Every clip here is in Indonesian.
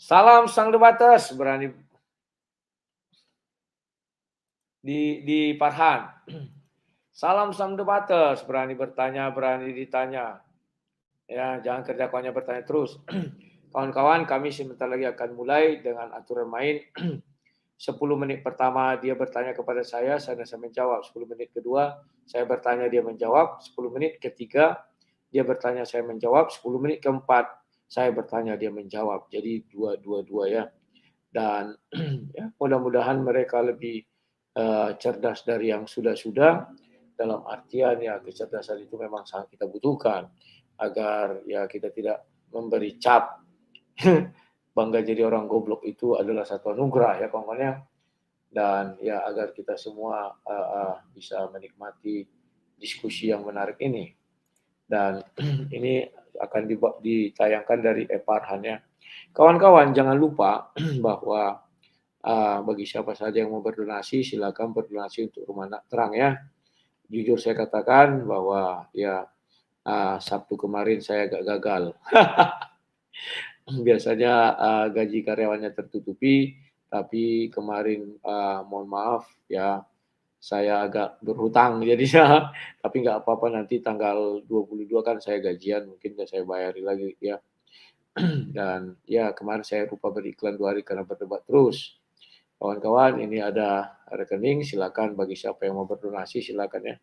Salam sang debaters, berani di Farhan. Salam sang debaters, berani bertanya, berani ditanya. Ya, jangan kerja kawannya bertanya terus. Kawan-kawan, kami sebentar lagi akan mulai dengan aturan main. 10 menit pertama dia bertanya kepada saya menjawab. 10 menit kedua, saya bertanya, dia menjawab. 10 menit ketiga, dia bertanya, saya menjawab. 10 menit keempat, saya bertanya, dia menjawab. Jadi dua ya. Dan ya, mudah-mudahan mereka lebih cerdas dari yang sudah-sudah, dalam artian ya kecerdasan itu memang sangat kita butuhkan agar ya kita tidak memberi cap bangga jadi orang goblok itu adalah satu anugerah ya kawan-kawan, dan ya agar kita semua bisa menikmati diskusi yang menarik ini. Dan ini akan ditayangkan dari Farhan ya. Kawan-kawan, jangan lupa bahwa bagi siapa saja yang mau berdonasi, silakan berdonasi untuk Rumah Terang ya. Jujur saya katakan bahwa ya Sabtu kemarin saya agak gagal. Biasanya gaji karyawannya tertutupi, tapi kemarin mohon maaf ya, saya agak berhutang jadinya, tapi nggak apa-apa, nanti tanggal 22 kan saya gajian, mungkin saya bayari lagi ya. Dan ya kemarin saya lupa beriklan 2 hari karena berdebat terus. Kawan-kawan, ini ada rekening, silakan bagi siapa yang mau berdonasi silakan ya.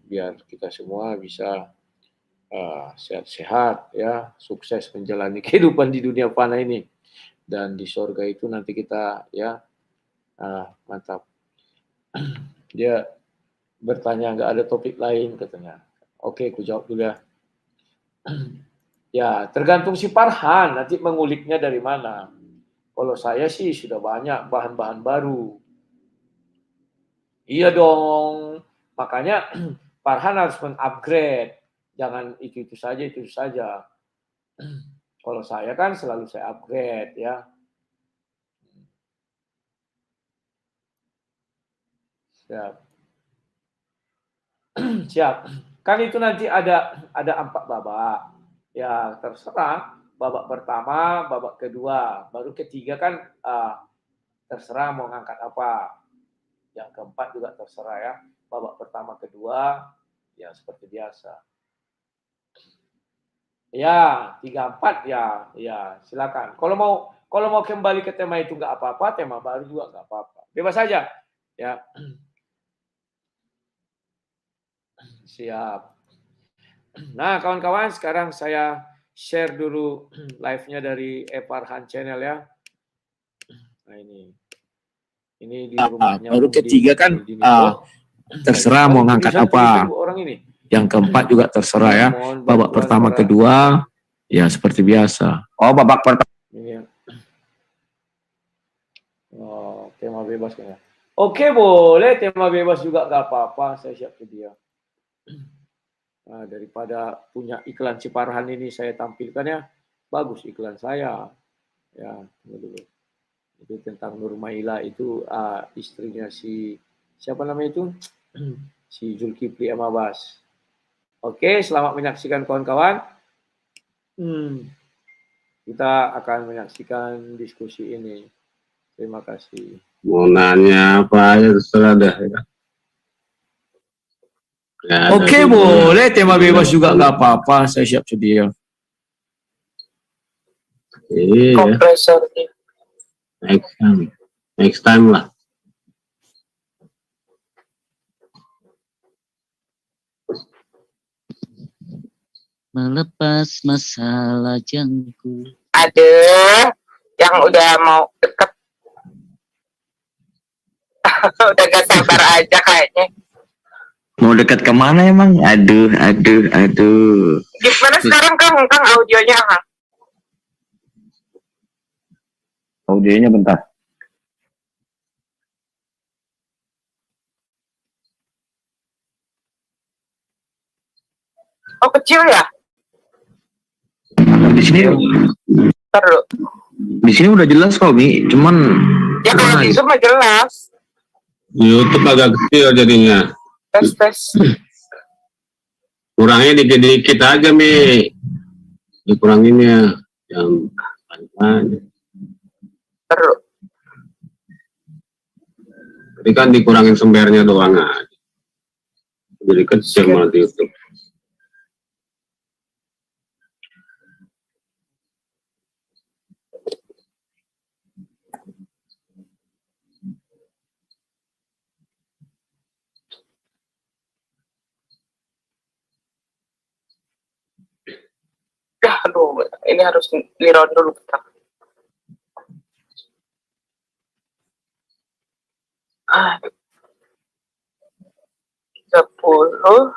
Biar kita semua bisa sehat-sehat ya, sukses menjalani kehidupan di dunia fana ini, dan di surga itu nanti kita ya mantap. Dia bertanya nggak ada topik lain katanya. Oke, aku jawab dulu ya. Ya tergantung si Farhan nanti menguliknya dari mana. Kalau saya sih sudah banyak bahan-bahan baru. Iya dong, makanya Farhan harus mengupgrade. Jangan itu saja, itu saja. Kalau saya kan selalu saya upgrade ya. Siap. Siap. Kan itu nanti ada 4 babak. Ya terserah. Babak pertama, babak kedua, baru ketiga kan terserah mau ngangkat apa. Yang keempat juga terserah ya. Babak pertama, kedua, ya seperti biasa. Ya, 3, 4 ya, ya silakan. Kalau mau kembali ke tema itu nggak apa-apa, tema baru juga nggak apa-apa. Bebas saja. Ya. Siap. Nah, kawan-kawan, sekarang saya share dulu live-nya dari Farhan Channel ya. Nah, ini di rumahnya. Baru ketiga kan terserah mau ngangkat apa. Orang ini. Yang keempat juga terserah ya. Babak pertama, kedua, ya seperti biasa. Oh, babak pertama. Ini ya. Oh, tema bebas kan ya. Oke, boleh tema bebas juga nggak apa-apa. Saya siap sedia. Nah, daripada punya iklan si Farhan ini saya tampilkan ya, bagus iklan saya. Ya, dulu. Itu tentang Nurmaila itu istrinya si siapa namanya itu? Si Zulkifli M. Abbas. Oke, selamat menyaksikan kawan-kawan. Kita akan menyaksikan diskusi ini. Terima kasih. Mau nanya apa aja terserah dah ya. Oke, boleh tema bebas juga nggak apa-apa, saya siap sedia. Iya. Kompresor. Next time lah. Melepas masalah jangku. Ada yang udah mau deket. Udah gak sabar aja kayaknya. Mau dekat kemana emang? Aduh. Gimana sekarang Kang audionya Kang? Audionya bentar. Oh kecil ya? Di sini. Terus. Di sini udah jelas kok, Mi. Cuman. Ya kalau di Zoom mah jelas. YouTube agak kecil jadinya. Tes. Kurangnya dikit-dikit aja, Mi. Dikuranginnya. Yang Terus Jadi kan dikurangin sembernya doang aja. Jadi kecil malah di YouTube. aduh, ini harus di-round dulu. Ah, 10.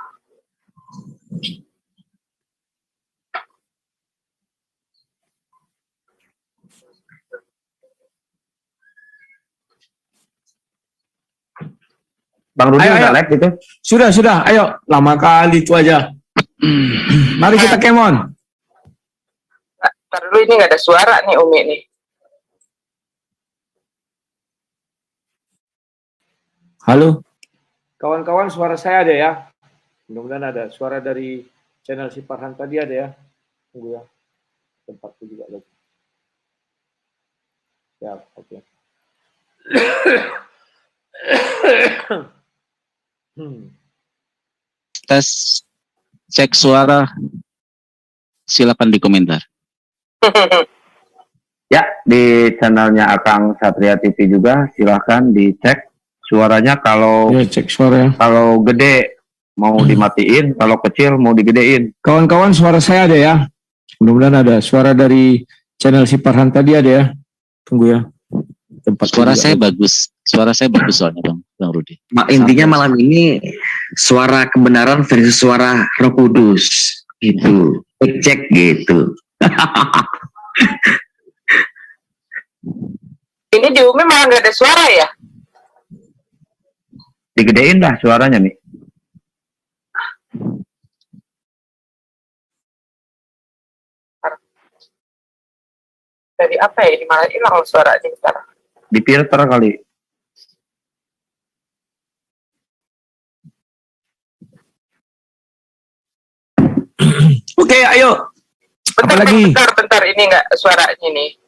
Bang Rudi Ayo, udah ayo. live gitu. Sudah, ayo. Lama kali itu aja. Mari kita kemon. Ntar dulu, ini nggak ada suara nih Umi nih. Halo. Kawan-kawan, suara saya ada ya? Mudah-mudahan ada. Suara dari channel si Farhan tadi ada ya? Tunggu ya. Tempatku juga lagi. Ya, oke. Tes cek suara, silakan di komentar. Ya, di channelnya Akang Satria TV juga silahkan dicek suaranya. Kalau Ya, cek suara. kalau gede mau dimatiin, kalau kecil mau digedein. Kawan-kawan, suara saya ada ya? Mudah-mudahan ada. Suara dari channel si Farhan tadi ada ya? Tunggu ya. Suara saya bagus soalnya Bang Rudi. Intinya malam ini suara kebenaran versus suara Roh Kudus gitu. Cek gitu. Ini di Umi malah nggak ada suara ya? Digedein dah suaranya nih. Dari apa ya? Ini malah hilang suaranya sekarang. Di filter kali. Oke, ayo. Bentar, Apa lagi? bentar. Ini nggak suaranya nih.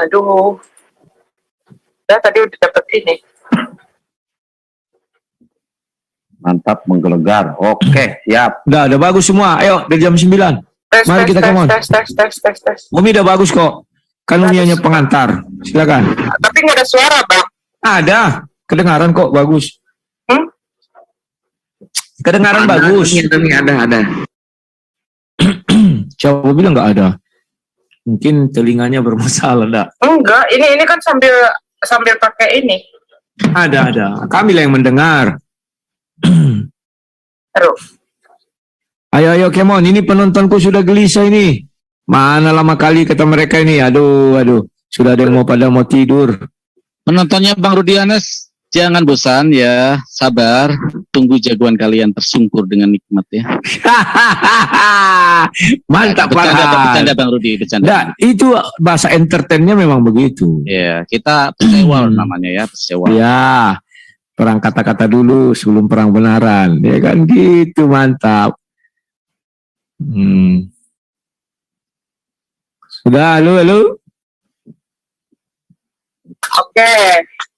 Aduh. Ya, tadi udah dapet ini. Mantap, menggelegar. Oke, siap. Udah bagus semua. Ayo, dari jam 9. Mari kita come on. Tes. Umi udah bagus kok. Kan Umi hanya pengantar. Silakan. Tapi nggak ada suara, Bang. Ada. Kedengaran kok, bagus. Kedengaran Ada, bagus. Ini ada. Siapa bilang nggak ada? Mungkin telinganya bermasalah, enggak? Enggak, ini kan sambil pakai ini. Ada. Kami lah yang mendengar. Aduh. Ayo, Kemon. Ini penontonku sudah gelisah ini. Mana lama kali kata mereka ini. Aduh. Sudah ada yang mau tidur. Penontonnya Bang Rudi Anes, jangan bosan ya, sabar, tunggu jagoan kalian tersungkur dengan nikmat ya. Mantap, bercanda Bang Rudi, bercanda. Nah, itu bahasa entertainnya memang begitu. Ya, kita pesewal namanya ya, pesewal. Ya, perang kata-kata dulu sebelum perang benaran. Ya kan gitu, mantap. Sudah, halo. Oke,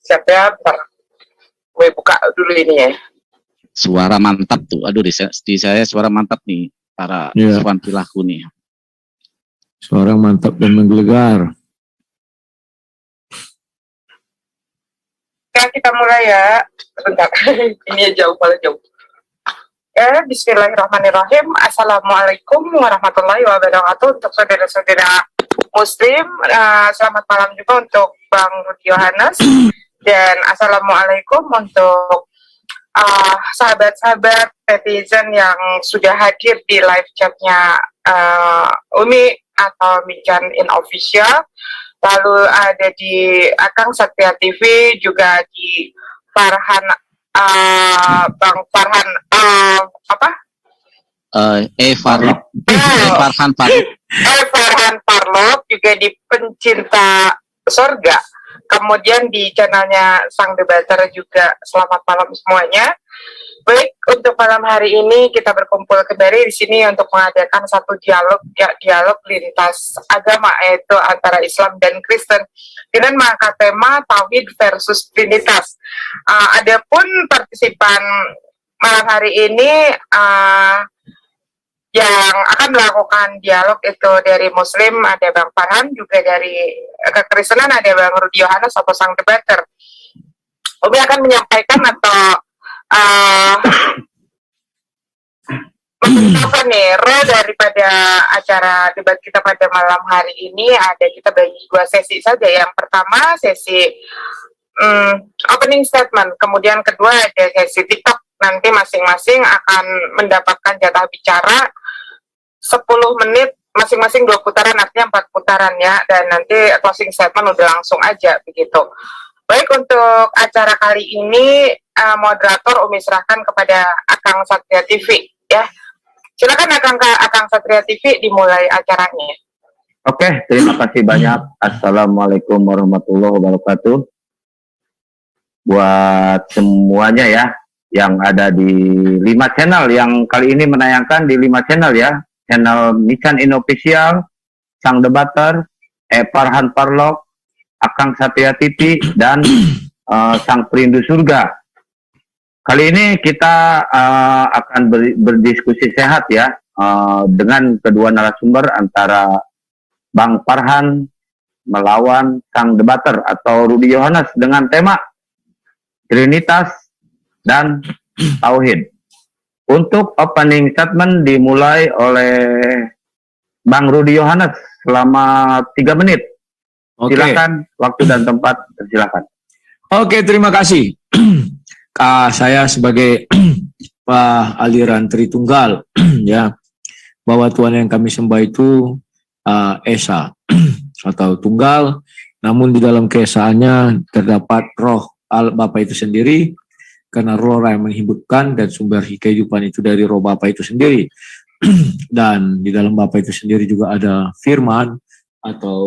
siap ya. Gue buka dulu ini ya. Suara mantap tuh, aduh di saya suara mantap nih, para siswan perilaku nih. Suara mantap dan menggelegar. Oke, kita mulai ya. Sebentar, ini jauh, paling jauh. Bismillahirrahmanirrahim. Assalamualaikum warahmatullahi wabarakatuh. Untuk saudara-saudara Muslim, selamat malam juga untuk Bang Rudi Yohanes. Dan assalamualaikum untuk sahabat-sahabat netizen yang sudah hadir di live chatnya Umi atau Mijan in Official. Lalu ada di Akang Satria TV, juga di Farhan, Bang Farhan, Farhan Parlop, juga di Pencinta Sorga, kemudian di channelnya Sang Debater juga. Selamat malam semuanya. Baik, untuk malam hari ini kita berkumpul kembali di sini untuk mengadakan satu dialog lintas agama, yaitu antara Islam dan Kristen dengan mengangkat tema Tauhid versus Trinitas. Adapun partisipan malam hari ini yang akan melakukan dialog itu dari Muslim ada Bang Farhan, juga dari kekristenan ada Bang Rudi Yohanes atau Sang Debater. Umi akan menyampaikan atau memberitahukan nih roh daripada acara debat kita pada malam hari ini. Kita bagi 2 sesi saja. Yang pertama sesi opening statement, kemudian kedua ada sesi TikTok. Nanti masing-masing akan mendapatkan jatah bicara 10 menit, masing-masing 2 putaran, artinya 4 putaran ya, dan nanti closing statement udah langsung aja begitu. Baik, untuk acara kali ini moderator Umi serahkan kepada Akang Satria TV ya. Silakan Akang Satria TV dimulai acaranya. Oke, terima kasih banyak. Assalamualaikum warahmatullahi wabarakatuh. Buat semuanya ya, yang ada di 5 channel, yang kali ini menayangkan di 5 channel ya. Channel Mican Inofficial, Sang Debater, Farhan Parlok, Akang Satria TV, dan Sang Perindu Surga. Kali ini kita akan berdiskusi sehat ya, dengan kedua narasumber antara Bang Farhan melawan Sang Debater atau Rudi Yohanes dengan tema Trinitas dan Tauhid. Untuk opening statement dimulai oleh Bang Rudi Yohanes selama 3 menit. Silakan, waktu dan tempat, silakan. Oke, terima kasih. Saya sebagai aliran Tritunggal ya, bahwa Tuhan yang kami sembah itu Esa atau Tunggal, namun di dalam keesaannya terdapat roh Bapa itu sendiri, karena roh yang menghidupkan dan sumber kehidupan itu dari roh Bapa itu sendiri. Dan di dalam Bapa itu sendiri juga ada firman atau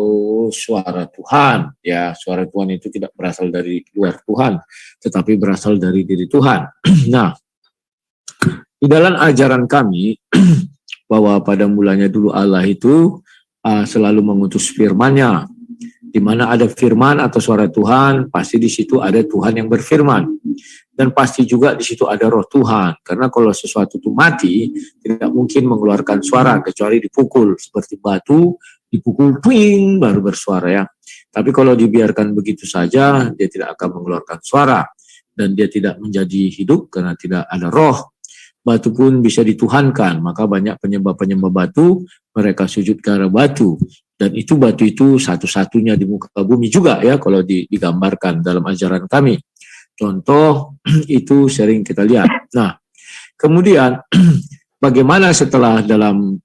suara Tuhan ya. Suara Tuhan itu tidak berasal dari luar Tuhan, tetapi berasal dari diri Tuhan. Nah, di dalam ajaran kami bahwa pada mulanya dulu Allah itu selalu mengutus firman-Nya. Di mana ada firman atau suara Tuhan, pasti di situ ada Tuhan yang berfirman. Dan pasti juga di situ ada roh Tuhan. Karena kalau sesuatu itu mati, tidak mungkin mengeluarkan suara, kecuali dipukul. Seperti batu, dipukul, ping, baru bersuara ya. Tapi kalau dibiarkan begitu saja, dia tidak akan mengeluarkan suara. Dan dia tidak menjadi hidup karena tidak ada roh. Batu pun bisa dituhankan, maka banyak penyembah-penyembah batu, mereka sujud ke arah batu. Dan itu batu itu satu-satunya di muka bumi juga ya, kalau digambarkan dalam ajaran kami. Contoh itu sering kita lihat. Nah, kemudian bagaimana setelah dalam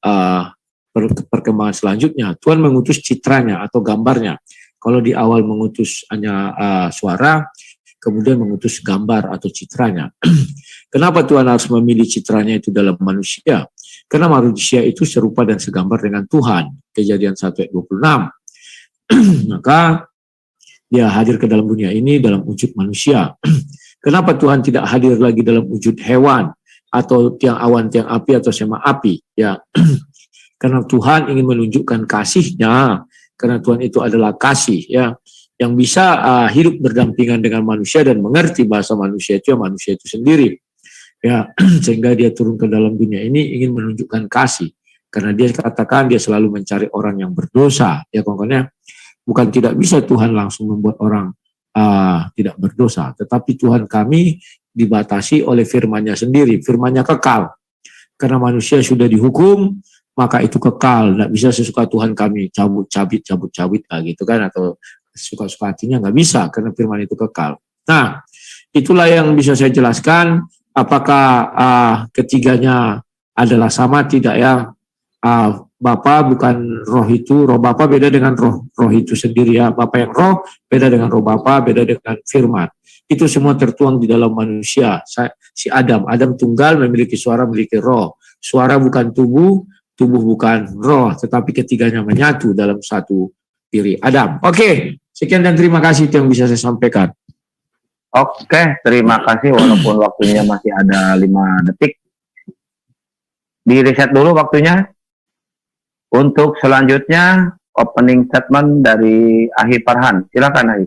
perkembangan selanjutnya, Tuhan mengutus citranya atau gambarnya. Kalau di awal mengutus hanya suara, kemudian mengutus gambar atau citranya. Kenapa Tuhan harus memilih citranya itu dalam manusia? Karena manusia itu serupa dan segambar dengan Tuhan. Kejadian 1 ayat 26. Maka dia hadir ke dalam dunia ini dalam wujud manusia. Kenapa Tuhan tidak hadir lagi dalam wujud hewan atau tiang awan, tiang api atau sema api? Ya, karena Tuhan ingin menunjukkan kasih-Nya. Karena Tuhan itu adalah kasih ya, yang bisa hidup berdampingan dengan manusia dan mengerti bahasa manusia itu ya, manusia itu sendiri. Ya, sehingga dia turun ke dalam dunia ini ingin menunjukkan kasih. Karena dia katakan dia selalu mencari orang yang berdosa. Ya, pokoknya bukan tidak bisa Tuhan langsung membuat orang tidak berdosa. Tetapi Tuhan kami dibatasi oleh firman-Nya sendiri. Firman-Nya kekal. Karena manusia sudah dihukum, maka itu kekal. Tidak bisa sesuka Tuhan kami cabut-cabut gitu kan. Atau suka-suka hatinya nggak bisa. Karena firman itu kekal. Nah, itulah yang bisa saya jelaskan. Apakah ketiganya adalah sama? Tidak ya. Bapa bukan roh itu, roh Bapa beda dengan roh itu sendiri ya. Bapa yang roh beda dengan roh Bapa, beda dengan firman. Itu semua tertuang di dalam manusia. Si Adam tunggal, memiliki suara, memiliki roh. Suara bukan tubuh, tubuh bukan roh, tetapi ketiganya menyatu dalam satu diri Adam. Oke, Sekian dan terima kasih itu yang bisa saya sampaikan. Oke, terima kasih walaupun waktunya masih ada 5 detik. Di reset dulu waktunya. Untuk selanjutnya opening statement dari Ahi Farhan. Silakan Ahi.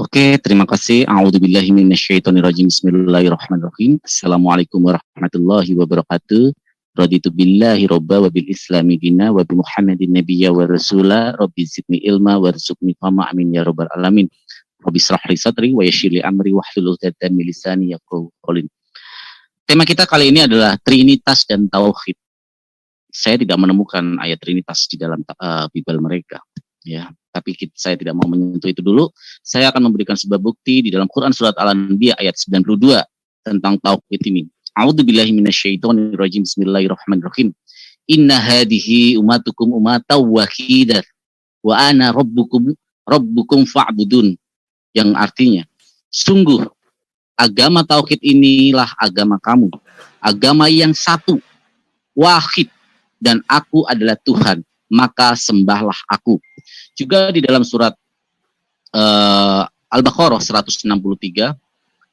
Oke, terima kasih. A'udzubillahi minasyaitonirrajim. Bismillahirrahmanirrahim. Assalamualaikum warahmatullahi wabarakatuh. Raditu billahi robba wa bil islami dina wa bi Muhammadin nabiyya wa rasula rabbi zidni ilma warzuqni fahma amin ya rabbal alamin. Rabbi shrah li sadri wa yassir li amri wahlul 'uqdatam min lisani yafqahu qawli. Tema kita kali ini adalah Trinitas dan Tauhid. Saya tidak menemukan ayat Trinitas di dalam Bible mereka, ya. Tapi saya tidak mau menyentuh itu dulu. Saya akan memberikan sebuah bukti di dalam Quran surat Al-Anbiya ayat 92 tentang tauhid ini. A'udzubillahi minasyaitonirrajim. Bismillahirrahmanirrahim. Inna hadhihi ummatukum ummatan wahidah wa ana rabbukum fa'budun. Yang artinya, sungguh agama tauhid inilah agama kamu, agama yang satu, wahid, dan aku adalah Tuhan, maka sembahlah aku. Juga di dalam surat Al-Baqarah 163,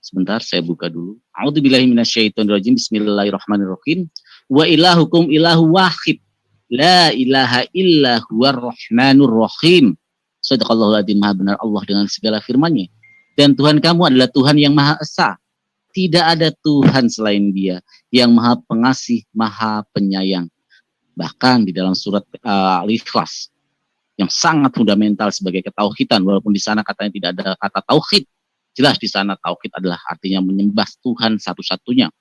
sebentar saya buka dulu. A'udzubillahi minasyaitonirrajim. Bismillahirrahmanirrahim. Wa ilahukum ilahu wahid, la ilaha illa huwar rahmanur rahim. Shadaqallahul adzim. Maha benar Allah dengan segala firman-Nya. Dan Tuhan kamu adalah Tuhan yang Maha Esa. Tidak ada Tuhan selain Dia, yang Maha Pengasih, Maha Penyayang. Bahkan di dalam surat Al-Ikhlas yang sangat fundamental sebagai ketauhidan, walaupun di sana katanya tidak ada kata tauhid, jelas di sana tauhid adalah artinya menyembah Tuhan satu-satunya.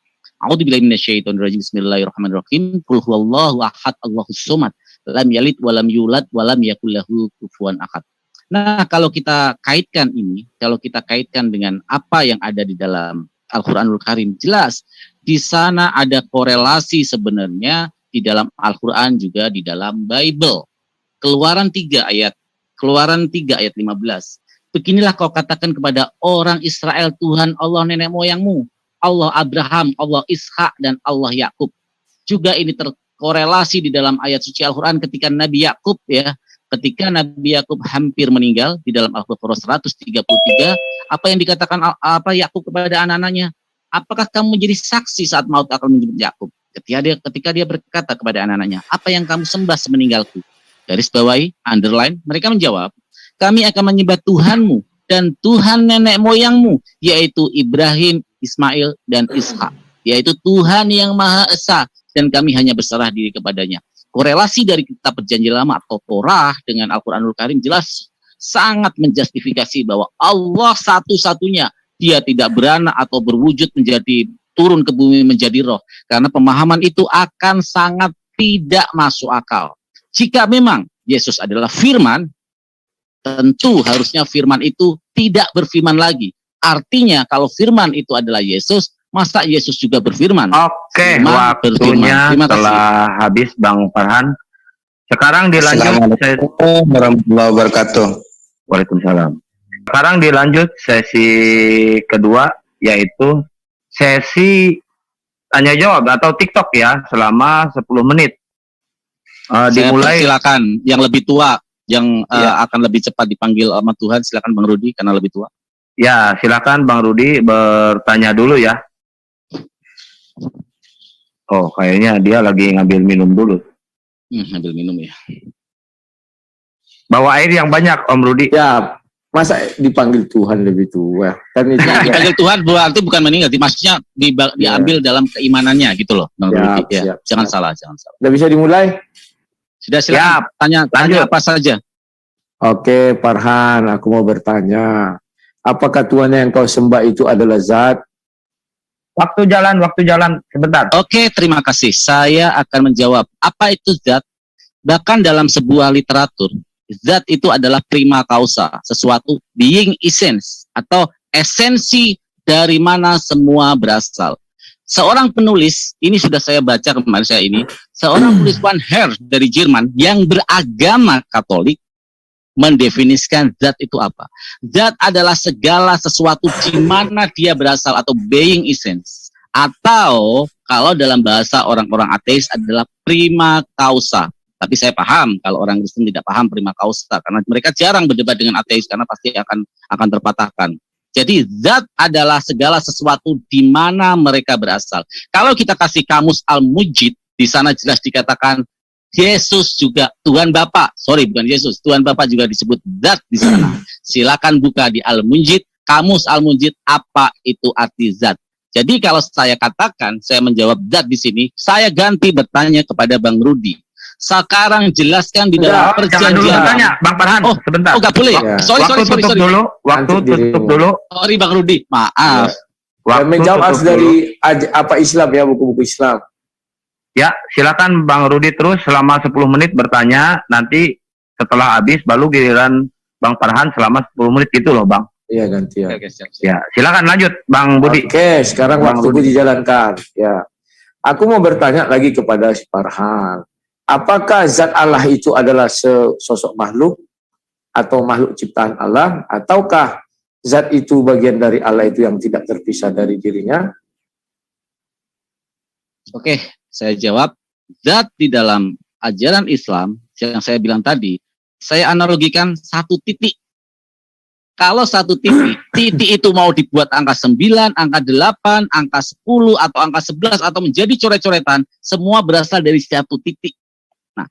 A'udzubillahi minasyaitonirrajim. Bismillahirrahmanirrahim. Qul huwallahu ahad, Allahus samad, lam yalid walam yulad walam yakul lahu kufuwan ahad. Nah, kalau kita kaitkan ini, kalau kita kaitkan dengan apa yang ada di dalam Al-Qur'anul Karim, jelas di sana ada korelasi sebenarnya di dalam Al-Quran juga di dalam Bible. Keluaran 3 ayat 15. Beginilah kau katakan kepada orang Israel, Tuhan Allah nenek moyangmu, Allah Abraham, Allah Ishak, dan Allah Yakub. Juga ini terkorelasi di dalam ayat suci Al-Quran ketika Nabi Yakub, ya, ketika Nabi Yakub hampir meninggal di dalam Al-Baqarah 133, apa yang dikatakan Yakub kepada anak-anaknya? Apakah kamu menjadi saksi saat maut akan menjemput Yakub? Ketika dia berkata kepada anak-anaknya, apa yang kamu sembah semeninggalku? Garis bawahi, underline, mereka menjawab, kami akan menyembah Tuhanmu dan Tuhan nenek moyangmu, yaitu Ibrahim, Ismail, dan Ishak, yaitu Tuhan yang Maha Esa, dan kami hanya berserah diri kepadanya. Korelasi dari kitab Perjanjian Lama atau Torah dengan Al-Quranul Karim jelas sangat menjustifikasi bahwa Allah satu-satunya, Dia tidak beranak atau berwujud menjadi turun ke bumi menjadi roh, karena pemahaman itu akan sangat tidak masuk akal. Jika memang Yesus adalah firman, tentu harusnya firman itu tidak berfirman lagi. Artinya kalau firman itu adalah Yesus, masa Yesus juga berfirman? Oke, waktunya telah habis Bang Farhan. Sekarang dilanjut. Assalamualaikum warahmatullahi wabarakatuh. Waalaikumsalam. Sekarang dilanjut sesi kedua, yaitu sesi tanya jawab atau TikTok ya, selama 10 menit. Dimulai. Silakan yang lebih tua, yang akan lebih cepat dipanggil sama Tuhan, silakan Bang Rudi karena lebih tua. Ya, silakan Bang Rudi bertanya dulu ya. Oh, kayaknya dia lagi ngambil minum dulu. Ngambil minum ya. Bawa air yang banyak Om Rudi. Ya, masa dipanggil Tuhan lebih tua? Kan itu Nah, dipanggil Tuhan berarti bukan meninggal, maksudnya diambil dalam keimanannya gitu loh, Bang Rudi. Ya. Jangan salah. Udah bisa dimulai? Sudah, silakan. Tanya apa saja. Oke, Farhan, aku mau bertanya. Apakah Tuhan yang kau sembah itu adalah zat? Waktu jalan sebentar. Oke, terima kasih. Saya akan menjawab. Apa itu zat? Bahkan dalam sebuah literatur, zat itu adalah prima causa, sesuatu being essence atau esensi dari mana semua berasal. Seorang penulis, ini sudah saya baca kemarin seorang penulis Van Herr dari Jerman yang beragama Katolik mendefinisikan zat itu apa. Zat adalah segala sesuatu di mana dia berasal atau being essence. Atau kalau dalam bahasa orang-orang ateis adalah prima causa. Tapi saya paham kalau orang Kristen tidak paham prima causa, karena mereka jarang berdebat dengan ateis karena pasti akan terpatahkan. Jadi zat adalah segala sesuatu di mana mereka berasal. Kalau kita kasih kamus Al-Mujid, di sana jelas dikatakan Yesus juga Tuhan Bapa. Sorry, bukan Yesus. Tuhan Bapa juga disebut zat di sana. Silakan buka di Al-Mujid, kamus Al-Mujid, apa itu arti zat. Jadi kalau saya katakan, saya menjawab zat di sini, saya ganti bertanya kepada Bang Rudi. Sekarang jelaskan di dalam Jangan dulu perjanjian. bertanya, Bang Farhan. Sebentar. Oh, nggak boleh. Ya. Sorry. Tutup dulu. Waktu Nanti tutup dirimu. dulu. Sorry Bang Rudi, maaf. Waktu Menjawab tutup harus dulu. dari apa Islam ya, buku-buku Islam. Ya, silakan Bang Rudi terus selama 10 menit bertanya. Nanti setelah habis baru giliran Bang Farhan selama 10 menit gitu loh, Bang. Iya, gantian. Oke, siap. Ya, silakan lanjut Bang Budi. Oke, sekarang Bang waktuku Rudi. dijalankan. Ya, aku mau bertanya lagi kepada si Farhan. Apakah zat Allah itu adalah sosok makhluk atau makhluk ciptaan Allah, ataukah zat itu bagian dari Allah itu yang tidak terpisah dari dirinya? Oke, saya jawab. Zat di dalam ajaran Islam yang saya bilang tadi, saya analogikan satu titik. Kalau satu titik itu mau dibuat angka 9, angka 8, angka 10, atau angka 11, atau menjadi coret-coretan, semua berasal dari satu titik. Nah,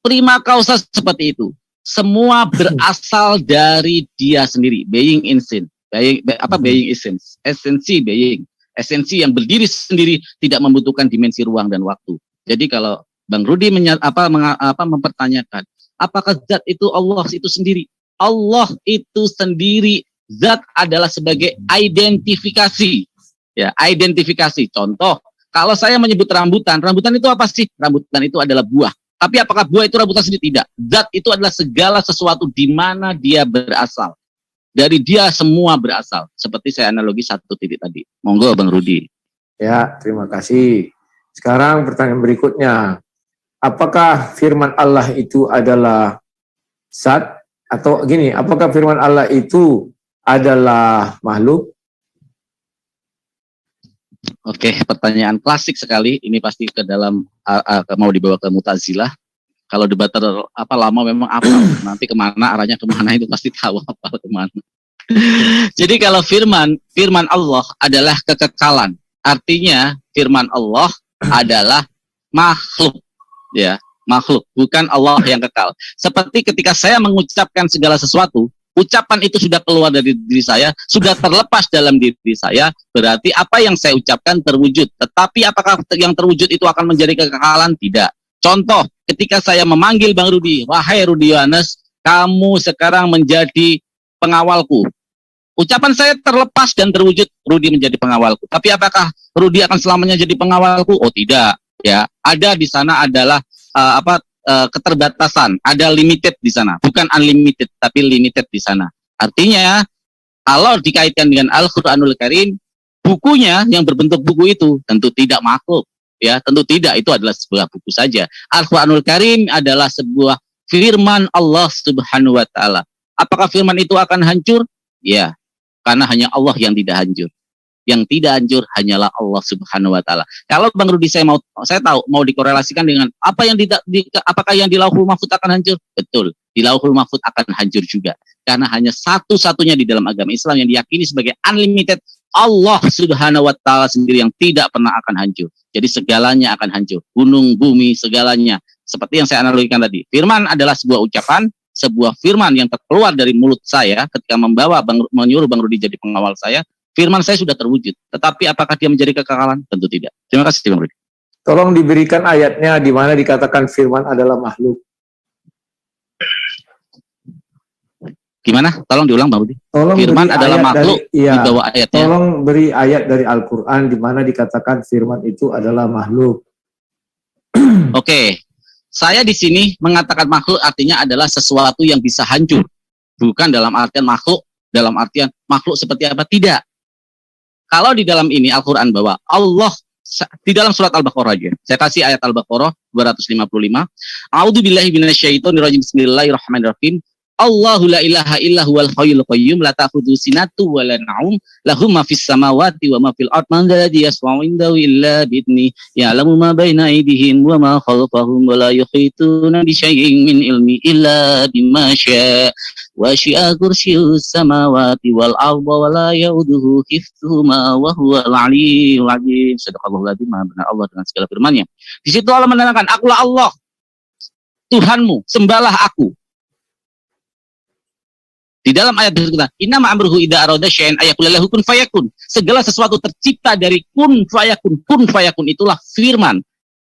prima causa seperti itu. Semua berasal dari dia sendiri, being essence, being essence, esensi being, esensi yang berdiri sendiri, tidak membutuhkan dimensi ruang dan waktu. Jadi kalau Bang Rudi mempertanyakan, apakah zat itu Allah itu sendiri? Allah itu sendiri, zat adalah sebagai identifikasi. Ya, identifikasi. Contoh, kalau saya menyebut rambutan, rambutan itu apa sih? Rambutan itu adalah buah. Tapi apakah buah itu rambutan sendiri? Tidak. Zat itu adalah segala sesuatu di mana dia berasal. Dari dia semua berasal. Seperti saya analogi satu titik tadi. Monggo Bang Rudi. Ya, terima kasih. Sekarang pertanyaan berikutnya. Apakah firman Allah itu adalah zat? Atau gini, apakah firman Allah itu adalah makhluk? Oke, pertanyaan klasik sekali. Ini pasti ke dalam mau dibawa ke Mu'tazilah. Kalau debat lama memang apa nanti kemana arahnya kemana itu pasti tahu apa kemana. Jadi kalau firman Allah adalah kekekalan, artinya firman Allah adalah makhluk, ya. Makhluk, bukan Allah yang kekal. Seperti ketika saya mengucapkan segala sesuatu, ucapan itu sudah keluar dari diri saya, sudah terlepas dalam diri saya, berarti apa yang saya ucapkan terwujud. Tetapi apakah yang terwujud itu akan menjadi kekekalan? Tidak. Contoh, ketika saya memanggil Bang Rudi, wahai Rudi Yohanes, kamu sekarang menjadi pengawalku. Ucapan saya terlepas dan terwujud, Rudi menjadi pengawalku. Tapi apakah Rudi akan selamanya jadi pengawalku? Oh tidak. Ya, ada di sana adalah keterbatasan, ada limited di sana, bukan unlimited tapi limited di sana. Artinya kalau dikaitkan dengan Al-Qur'anul Karim, bukunya yang berbentuk buku itu tentu tidak makhluk, ya, tentu tidak, itu adalah sebuah buku saja. Al-Qur'anul Karim adalah sebuah firman Allah Subhanahu wa taala. Apakah firman itu akan hancur? Ya, karena hanya Allah yang tidak hancur. Yang tidak hancur hanyalah Allah Subhanahu wa taala. Kalau Bang Rudi saya tahu mau dikorelasikan dengan apa yang apakah yang di Lauhul Mahfuz akan hancur? Betul. Di Lauhul Mahfuz akan hancur juga. Karena hanya satu-satunya di dalam agama Islam yang diyakini sebagai unlimited, Allah Subhanahu wa taala sendiri yang tidak pernah akan hancur. Jadi segalanya akan hancur. Gunung, bumi, segalanya. Seperti yang saya analogikan tadi. Firman adalah sebuah ucapan, sebuah firman yang terkeluar dari mulut saya ketika menyuruh Bang Rudi jadi pengawal saya. Firman saya sudah terwujud, tetapi apakah dia menjadi kekekalan? Tentu tidak. Terima kasih Bang Rudi. Tolong diberikan ayatnya di mana dikatakan firman adalah makhluk. Gimana? Tolong diulang Bang Rudi. Tolong Firman beri adalah ayat makhluk dari, di bawah ayatnya. Tolong beri ayat dari Al-Quran di mana dikatakan firman itu adalah makhluk. Oke. Saya di sini mengatakan makhluk artinya adalah sesuatu yang bisa hancur. Bukan dalam artian makhluk, dalam artian makhluk seperti apa? Tidak. Kalau di dalam ini Al-Quran bahwa Allah di dalam surat Al-Baqarah aja. Saya kasih ayat Al-Baqarah 255. A'udzubillahi minasyaitonirrajim. Bismillahirrahmanirrahim. Allahu la ilaha illa huwal hayyul qayyum la ta'khudhu sinatu wa la na'um lahu ma fis samawati wa ma fil ard man alladhi yashfa'u indahu illa bi'idhnihi ya'lamu ma baina aydihim wa ma khalfahum wa la yuhituna bi syai'in min ilmi illa bima syaa wa syi'a kursiyyus samawati wal arda wa la ya'uduhu hifdzuhuma wa huwal 'aliyyul 'azim. Sadaqallahul 'azim. Benar Allah dengan segala firman-Nya. Di situ Allah menerangkan, akulah Allah Tuhanmu, sembahlah aku. Di dalam ayat berikutnya, innama amruhu idza arada syai'an ayaqula lahu kun fayakun. Segala sesuatu tercipta dari kun fayakun. Kun fayakun itulah firman.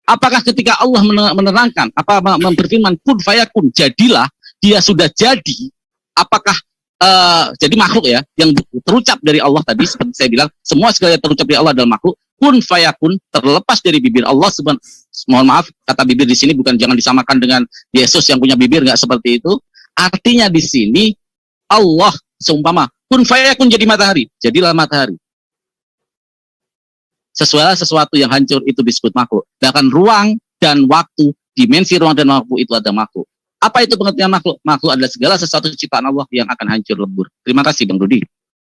Apakah ketika Allah menerangkan, memperfirman kun fayakun, jadilah, dia sudah jadi. Apakah jadi makhluk ya yang terucap dari Allah tadi, seperti saya bilang, semua segala yang terucap dari Allah adalah makhluk. Kun fayakun terlepas dari bibir Allah. Mohon maaf, kata bibir di sini bukan, jangan disamakan dengan Yesus yang punya bibir, nggak seperti itu. Artinya di sini Allah seumpama kun fayakun jadi matahari, jadilah matahari. Sesuatu yang hancur itu disebut makhluk. Bahkan ruang dan waktu, dimensi ruang dan waktu itu ada makhluk. Apa itu pengertian makhluk? Makhluk adalah segala sesuatu ciptaan Allah yang akan hancur lebur. Terima kasih Bang Rudi.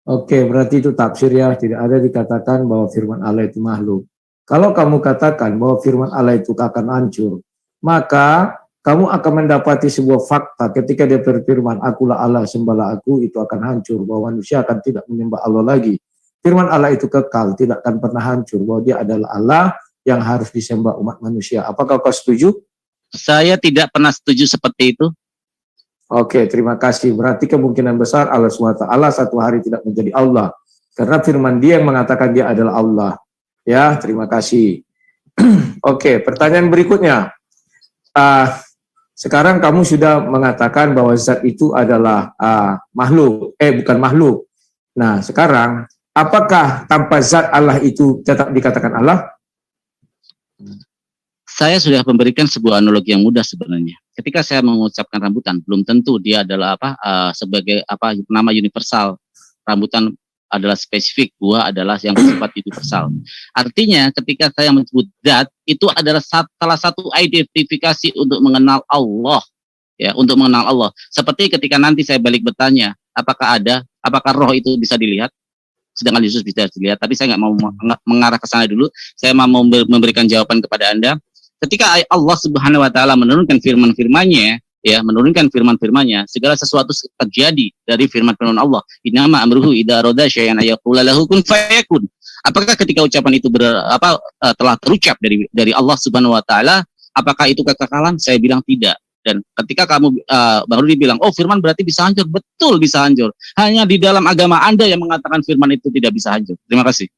Oke, berarti itu tafsir ya, tidak ada dikatakan bahwa firman Allah itu makhluk. Kalau kamu katakan bahwa firman Allah itu akan hancur, maka kamu akan mendapati sebuah fakta ketika dia berfirman, akulah Allah, sembahlah aku, itu akan hancur, bahwa manusia akan tidak menyembah Allah lagi. Firman Allah itu kekal, tidak akan pernah hancur, bahwa dia adalah Allah yang harus disembah umat manusia. Apakah kau setuju? Saya tidak pernah setuju seperti itu. Oke, terima kasih. Berarti kemungkinan besar Allah SWT satu hari tidak menjadi Allah. Karena firman dia yang mengatakan dia adalah Allah. Ya, terima kasih. Oke, pertanyaan berikutnya. Sekarang kamu sudah mengatakan bahwa zat itu adalah makhluk. Bukan makhluk. Nah, sekarang apakah tanpa zat Allah itu tetap dikatakan Allah? Saya sudah memberikan sebuah analogi yang mudah sebenarnya. Ketika saya mengucapkan rambutan, belum tentu dia adalah sebagai nama universal. Rambutan adalah spesifik, buah adalah yang bersifat universal. Artinya ketika saya menyebut zat, itu adalah salah satu identifikasi untuk mengenal Allah, ya, untuk mengenal Allah. Seperti ketika nanti saya balik bertanya, apakah roh itu bisa dilihat? Sedangkan Yesus bisa dilihat, tapi saya nggak mau mengarah ke sana dulu. Saya mau memberikan jawaban kepada Anda. Ketika Allah Subhanahu wa taala menurunkan firman-firman-Nya, ya, menurunkan firman-firman-Nya, segala sesuatu terjadi dari firman-firman Allah. Innama amruhu idza arada syai'an ayaqula lahu kun fayakun. Apakah ketika ucapan itu telah terucap dari Allah Subhanahu wa taala, apakah itu kekekalan? Saya bilang tidak. Dan ketika kamu baru dibilang, oh firman berarti bisa hancur, betul bisa hancur. Hanya di dalam agama Anda yang mengatakan firman itu tidak bisa hancur. Terima kasih.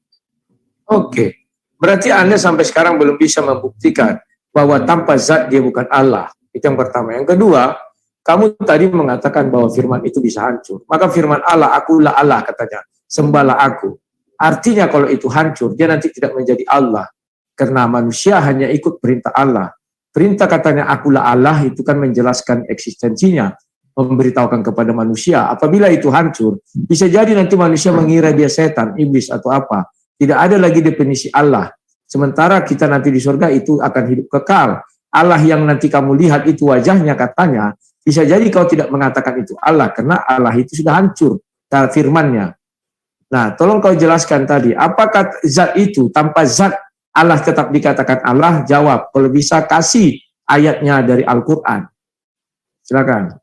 Oke, berarti Anda sampai sekarang belum bisa membuktikan bahwa tanpa zat dia bukan Allah. Itu yang pertama. Yang kedua, kamu tadi mengatakan bahwa firman itu bisa hancur. Maka firman Allah, akulah Allah katanya, sembahlah aku. Artinya kalau itu hancur, dia nanti tidak menjadi Allah. Karena manusia hanya ikut perintah Allah. Perintah katanya akulah Allah itu kan menjelaskan eksistensinya, memberitahukan kepada manusia. Apabila itu hancur, bisa jadi nanti manusia mengira dia setan, iblis atau apa. Tidak ada lagi definisi Allah. Sementara kita nanti di surga itu akan hidup kekal. Allah yang nanti kamu lihat itu wajahnya katanya, bisa jadi kau tidak mengatakan itu Allah, karena Allah itu sudah hancur firman-Nya. Nah, tolong kau jelaskan tadi, apakah zat itu tanpa zat Allah tetap dikatakan Allah? Jawab, kalau bisa kasih ayatnya dari Al-Quran. Silakan.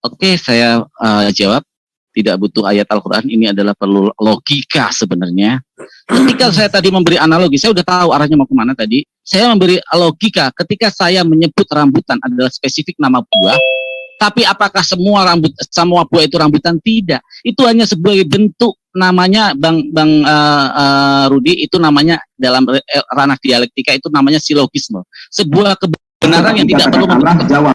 Oke, saya jawab. Tidak butuh ayat Al-Quran, ini adalah perlu logika sebenarnya. Ketika saya tadi memberi analogi, saya udah tahu arahnya mau kemana tadi. Saya memberi logika ketika saya menyebut rambutan adalah spesifik nama buah, tapi apakah semua buah itu rambutan? Tidak. Itu hanya sebagai bentuk, namanya Bang Rudi, itu namanya dalam ranah dialektika itu namanya silogisme. Sebuah kebenaran yang tidak perlu jawab.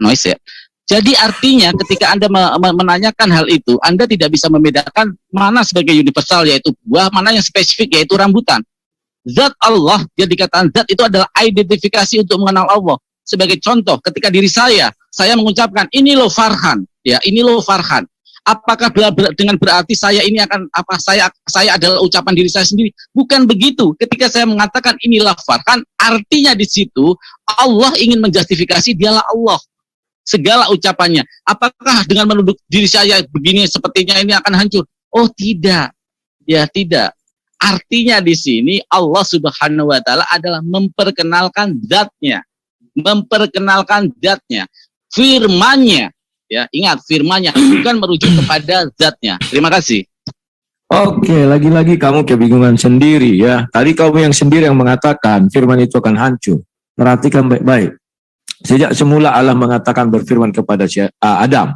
Noise ya. Jadi artinya ketika Anda menanyakan hal itu, Anda tidak bisa membedakan mana sebagai universal yaitu buah, mana yang spesifik yaitu rambutan. Zat Allah, yang dikatakan zat itu adalah identifikasi untuk mengenal Allah. Sebagai contoh, ketika diri saya mengucapkan ini loh Farhan, ya ini loh Farhan. Apakah dengan berarti saya ini akan saya adalah ucapan diri saya sendiri? Bukan begitu. Ketika saya mengatakan inilah Farhan, artinya di situ Allah ingin menjustifikasi dialah Allah. segala ucapannya. Apakah dengan menuduh diri saya begini sepertinya ini akan hancur? Oh tidak, ya tidak. Artinya di sini Allah Subhanahu wa taala adalah memperkenalkan zatnya. Memperkenalkan zatnya. Firman-Nya, ya, ingat firman-Nya bukan merujuk kepada zatnya. Terima kasih. Oke, lagi-lagi kamu kebingungan sendiri ya. Tadi kamu yang sendiri yang mengatakan firman itu akan hancur. Perhatikan baik-baik. Sejak semula Allah mengatakan berfirman kepada Adam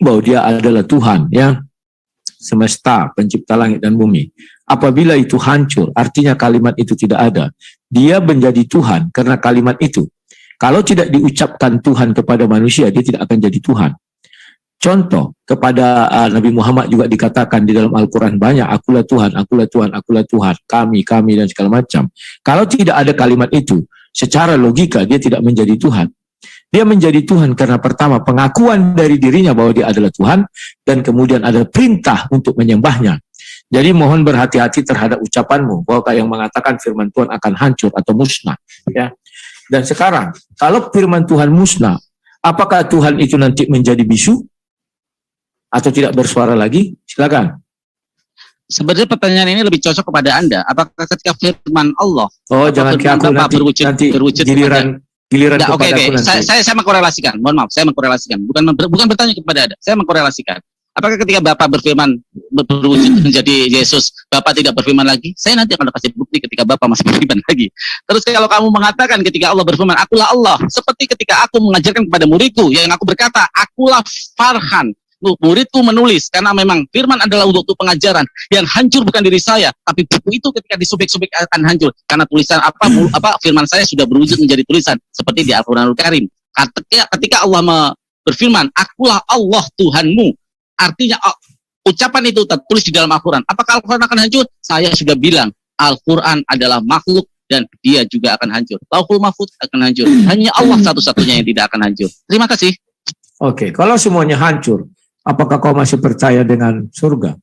bahwa dia adalah Tuhan ya. Semesta, pencipta langit dan bumi. Apabila itu hancur, artinya kalimat itu tidak ada. Dia menjadi Tuhan karena kalimat itu. Kalau tidak diucapkan Tuhan kepada manusia, dia tidak akan jadi Tuhan. Contoh, kepada Nabi Muhammad juga dikatakan di dalam Al-Quran banyak, akulah Tuhan, akulah Tuhan, akulah Tuhan, kami, dan segala macam. Kalau tidak ada kalimat itu, secara logika dia tidak menjadi Tuhan. Dia menjadi Tuhan karena pertama pengakuan dari dirinya bahwa dia adalah Tuhan, dan kemudian ada perintah untuk menyembahnya. Jadi mohon berhati-hati terhadap ucapanmu bahwa yang mengatakan firman Tuhan akan hancur atau musnah. Ya. Dan sekarang, kalau firman Tuhan musnah, apakah Tuhan itu nanti menjadi bisu? Atau tidak bersuara lagi? Silakan. Sebenarnya pertanyaan ini lebih cocok kepada Anda. Apakah ketika firman Allah? Oh, jangan ke aku nanti giliran Nah, kepada aku nanti. Saya mengkorelasikan. Mohon maaf, saya mengkorelasikan. Bukan bertanya kepada Anda. Saya mengkorelasikan. Apakah ketika Bapak berfirman berwujud menjadi Yesus, Bapak tidak berfirman lagi? Saya nanti akan kasih bukti ketika Bapak masih berfirman lagi. Terus kalau kamu mengatakan ketika Allah berfirman, akulah Allah. Seperti ketika aku mengajarkan kepada muridku, yang aku berkata, akulah Farhan. Muridku menulis karena memang firman adalah untuk pengajaran. Yang hancur bukan diri saya, tapi buku itu ketika disobek-sobek akan hancur karena tulisan apa firman saya sudah berwujud menjadi tulisan seperti di Al-Qur'anul Karim. Ketika Allah berfirman, akulah Allah Tuhanmu, artinya ucapan itu tertulis di dalam Al-Qur'an. Apakah Al-Qur'an akan hancur? Saya sudah bilang Al-Qur'an adalah makhluk dan dia juga akan hancur. Lauhul Mahfuz akan hancur. Hanya Allah satu-satunya yang tidak akan hancur. Terima kasih. Oke, kalau semuanya hancur, apakah kau masih percaya dengan surga?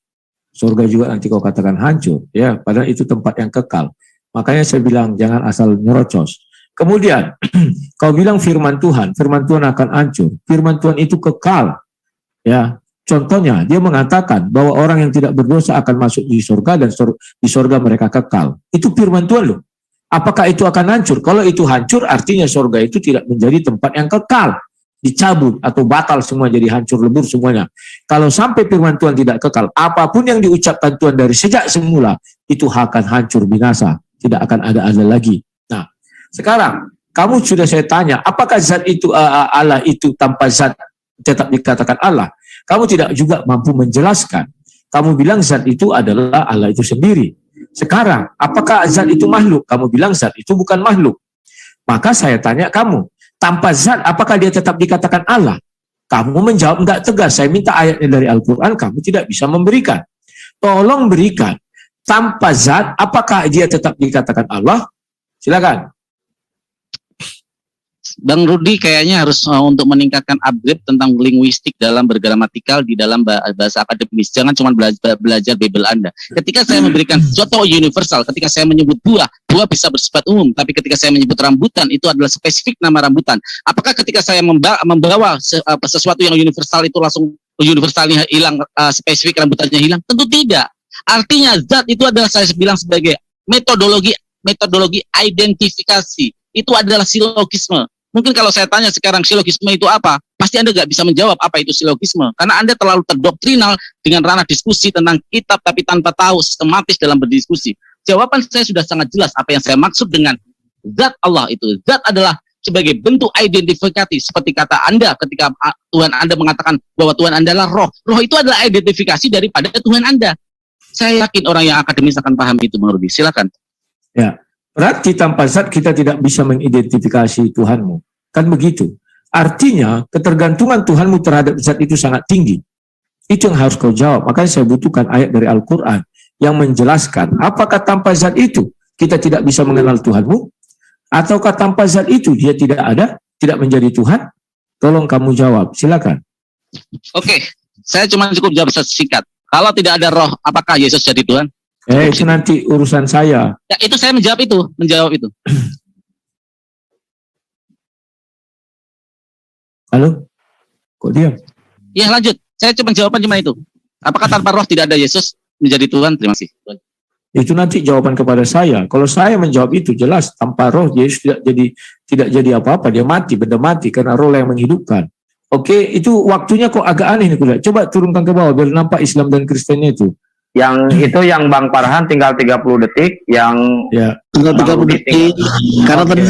Surga juga nanti kau katakan hancur, ya. Padahal itu tempat yang kekal. Makanya saya bilang jangan asal nyerocos. Kemudian kau bilang firman Tuhan akan hancur. Firman Tuhan itu kekal, ya. Contohnya dia mengatakan bahwa orang yang tidak berdosa akan masuk di surga dan di surga mereka kekal. Itu firman Tuhan loh. Apakah itu akan hancur? Kalau itu hancur, artinya surga itu tidak menjadi tempat yang kekal. Dicabut atau batal semua, jadi hancur lebur semuanya. Kalau sampai firman Tuhan tidak kekal, apapun yang diucapkan Tuhan dari sejak semula itu akan hancur binasa, tidak akan ada lagi. Nah, sekarang kamu sudah saya tanya, apakah zat itu Allah itu tanpa zat tetap dikatakan Allah? Kamu tidak juga mampu menjelaskan. Kamu bilang zat itu adalah Allah itu sendiri. Sekarang, apakah zat itu makhluk? Kamu bilang zat itu bukan makhluk. Maka saya tanya kamu, tanpa zat, apakah dia tetap dikatakan Allah? Kamu menjawab enggak tegas. Saya minta ayatnya dari Al-Quran, kamu tidak bisa memberikan. Tolong berikan. Tanpa zat, apakah dia tetap dikatakan Allah? Silakan. Bang Rudi kayaknya harus untuk meningkatkan upgrade tentang linguistik dalam bergramatikal di dalam bahasa akademis. Jangan cuma belajar Bible Anda. Ketika saya memberikan contoh universal, ketika saya menyebut buah bisa bersifat umum. Tapi ketika saya menyebut rambutan, itu adalah spesifik nama rambutan. Apakah ketika saya membawa sesuatu yang universal itu langsung universalnya hilang, spesifik rambutannya hilang? Tentu tidak. Artinya zat itu adalah saya bilang sebagai metodologi identifikasi. Itu adalah silogisme. Mungkin kalau saya tanya sekarang silogisme itu apa, pasti Anda nggak bisa menjawab apa itu silogisme. Karena Anda terlalu terdoktrinal dengan ranah diskusi tentang kitab tapi tanpa tahu sistematis dalam berdiskusi. Jawaban saya sudah sangat jelas apa yang saya maksud dengan zat Allah itu. Zat adalah sebagai bentuk identifikasi seperti kata Anda ketika Tuhan Anda mengatakan bahwa Tuhan Anda adalah roh. Roh itu adalah identifikasi daripada Tuhan Anda. Saya yakin orang yang akademis akan paham itu, Bang Rudi. Silakan. Ya. Berarti tanpa zat kita tidak bisa mengidentifikasi Tuhanmu. Kan begitu. Artinya ketergantungan Tuhanmu terhadap zat itu sangat tinggi. Itu yang harus kau jawab. Makanya saya butuhkan ayat dari Al-Quran yang menjelaskan apakah tanpa zat itu kita tidak bisa mengenal Tuhanmu? Ataukah tanpa zat itu dia tidak ada, tidak menjadi Tuhan? Tolong kamu jawab. Silakan. Oke, saya cuma cukup jawab singkat. Kalau tidak ada roh, apakah Yesus jadi Tuhan? Itu nanti urusan saya. Ya, itu saya menjawab itu. Halo? Kok diam? Ya lanjut. Saya cuma jawaban cuma itu. Apakah tanpa roh tidak ada Yesus menjadi Tuhan? Terima kasih. Itu nanti jawaban kepada saya. Kalau saya menjawab itu jelas tanpa roh Yesus tidak jadi apa-apa, dia mati, benda mati karena roh yang menghidupkan. Oke, itu waktunya kok agak aneh nih kuliah. Coba turunkan ke bawah biar nampak Islam dan Kristennya itu. Yang itu yang Bang Farhan tinggal 30 detik, yang Ya. Tinggal 30 detik. Karena tadi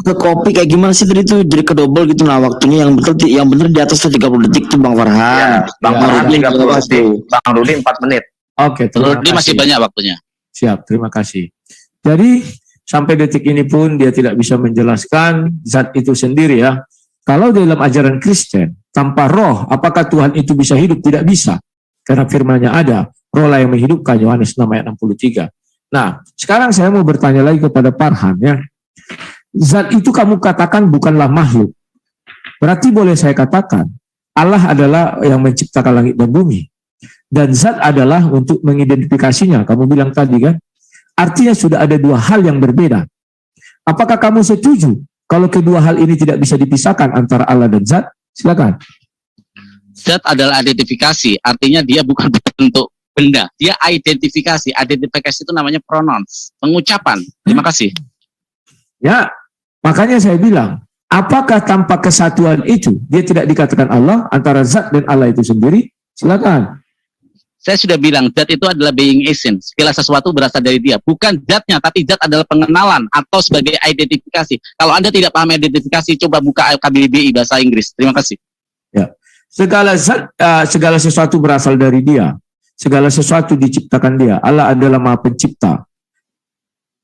ke kopi kayak gimana sih tadi tuh jadi kedobel gitu. Nah waktunya yang bener di atas tuh 30 detik tuh Bang Farhan. ya, Bang Farhan 30 detik, Bang Rudi 4 menit. Oke, terima Rudi masih kasih. banyak waktunya. Siap, terima kasih. Jadi sampai detik ini pun dia tidak bisa menjelaskan zat itu sendiri ya. Kalau dalam ajaran Kristen, tanpa roh, apakah Tuhan itu bisa hidup? Tidak bisa. Karena firman-Nya ada, roh lah yang menghidupkan, Yohanes 6 ayat 63. Nah, sekarang saya mau bertanya lagi kepada Farhan ya. Zat itu kamu katakan bukanlah makhluk. Berarti boleh saya katakan, Allah adalah yang menciptakan langit dan bumi. Dan zat adalah untuk mengidentifikasinya. Kamu bilang tadi kan? Artinya sudah ada dua hal yang berbeda. Apakah kamu setuju kalau kedua hal ini tidak bisa dipisahkan antara Allah dan zat? Silakan. Zat adalah identifikasi, artinya dia bukan bentuk benda. Dia identifikasi. Identifikasi itu namanya pronouns, pengucapan. Terima kasih. Ya, makanya saya bilang, apakah tanpa kesatuan itu dia tidak dikatakan Allah antara zat dan Allah itu sendiri? Silakan. Saya sudah bilang, zat itu adalah being essence. Segala sesuatu berasal dari dia. Bukan zatnya, tapi zat adalah pengenalan atau sebagai identifikasi. Kalau Anda tidak paham identifikasi, coba buka KBBI bahasa Inggris. Terima kasih. Ya, segala zat, segala sesuatu berasal dari dia. Segala sesuatu diciptakan dia. Allah adalah Maha Pencipta.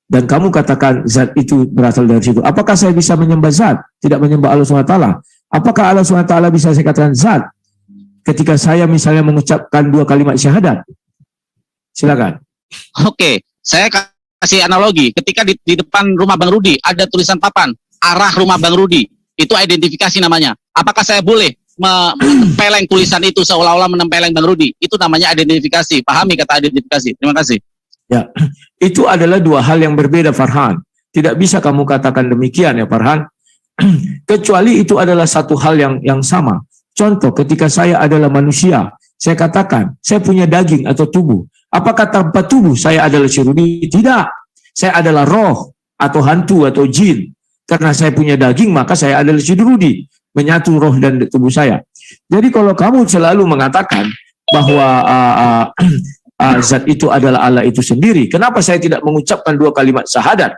Dan kamu katakan zat itu berasal dari situ. Apakah saya bisa menyembah zat? Tidak menyembah Allah SWT. Apakah Allah SWT bisa saya katakan zat? Ketika saya misalnya mengucapkan 2 kalimat syahadat. Silakan. Oke, saya kasih analogi. Ketika di depan rumah Bang Rudi ada tulisan papan, arah rumah Bang Rudi. Itu identifikasi namanya. Apakah saya boleh menempeleng tulisan itu seolah-olah menempeleng Bang Rudi? Itu namanya identifikasi. Pahami kata identifikasi. Terima kasih. Ya, itu adalah dua hal yang berbeda, Farhan. Tidak bisa kamu katakan demikian ya, Farhan. Kecuali itu adalah satu hal yang sama. Contoh, ketika saya adalah manusia, saya katakan, saya punya daging atau tubuh. Apakah tanpa tubuh saya adalah si Rudi? Tidak. Saya adalah roh atau hantu atau jin. Karena saya punya daging, maka saya adalah si Rudi. Menyatu roh dan tubuh saya. Jadi kalau kamu selalu mengatakan bahwa zat itu adalah Allah itu sendiri, kenapa saya tidak mengucapkan 2 kalimat syahadat?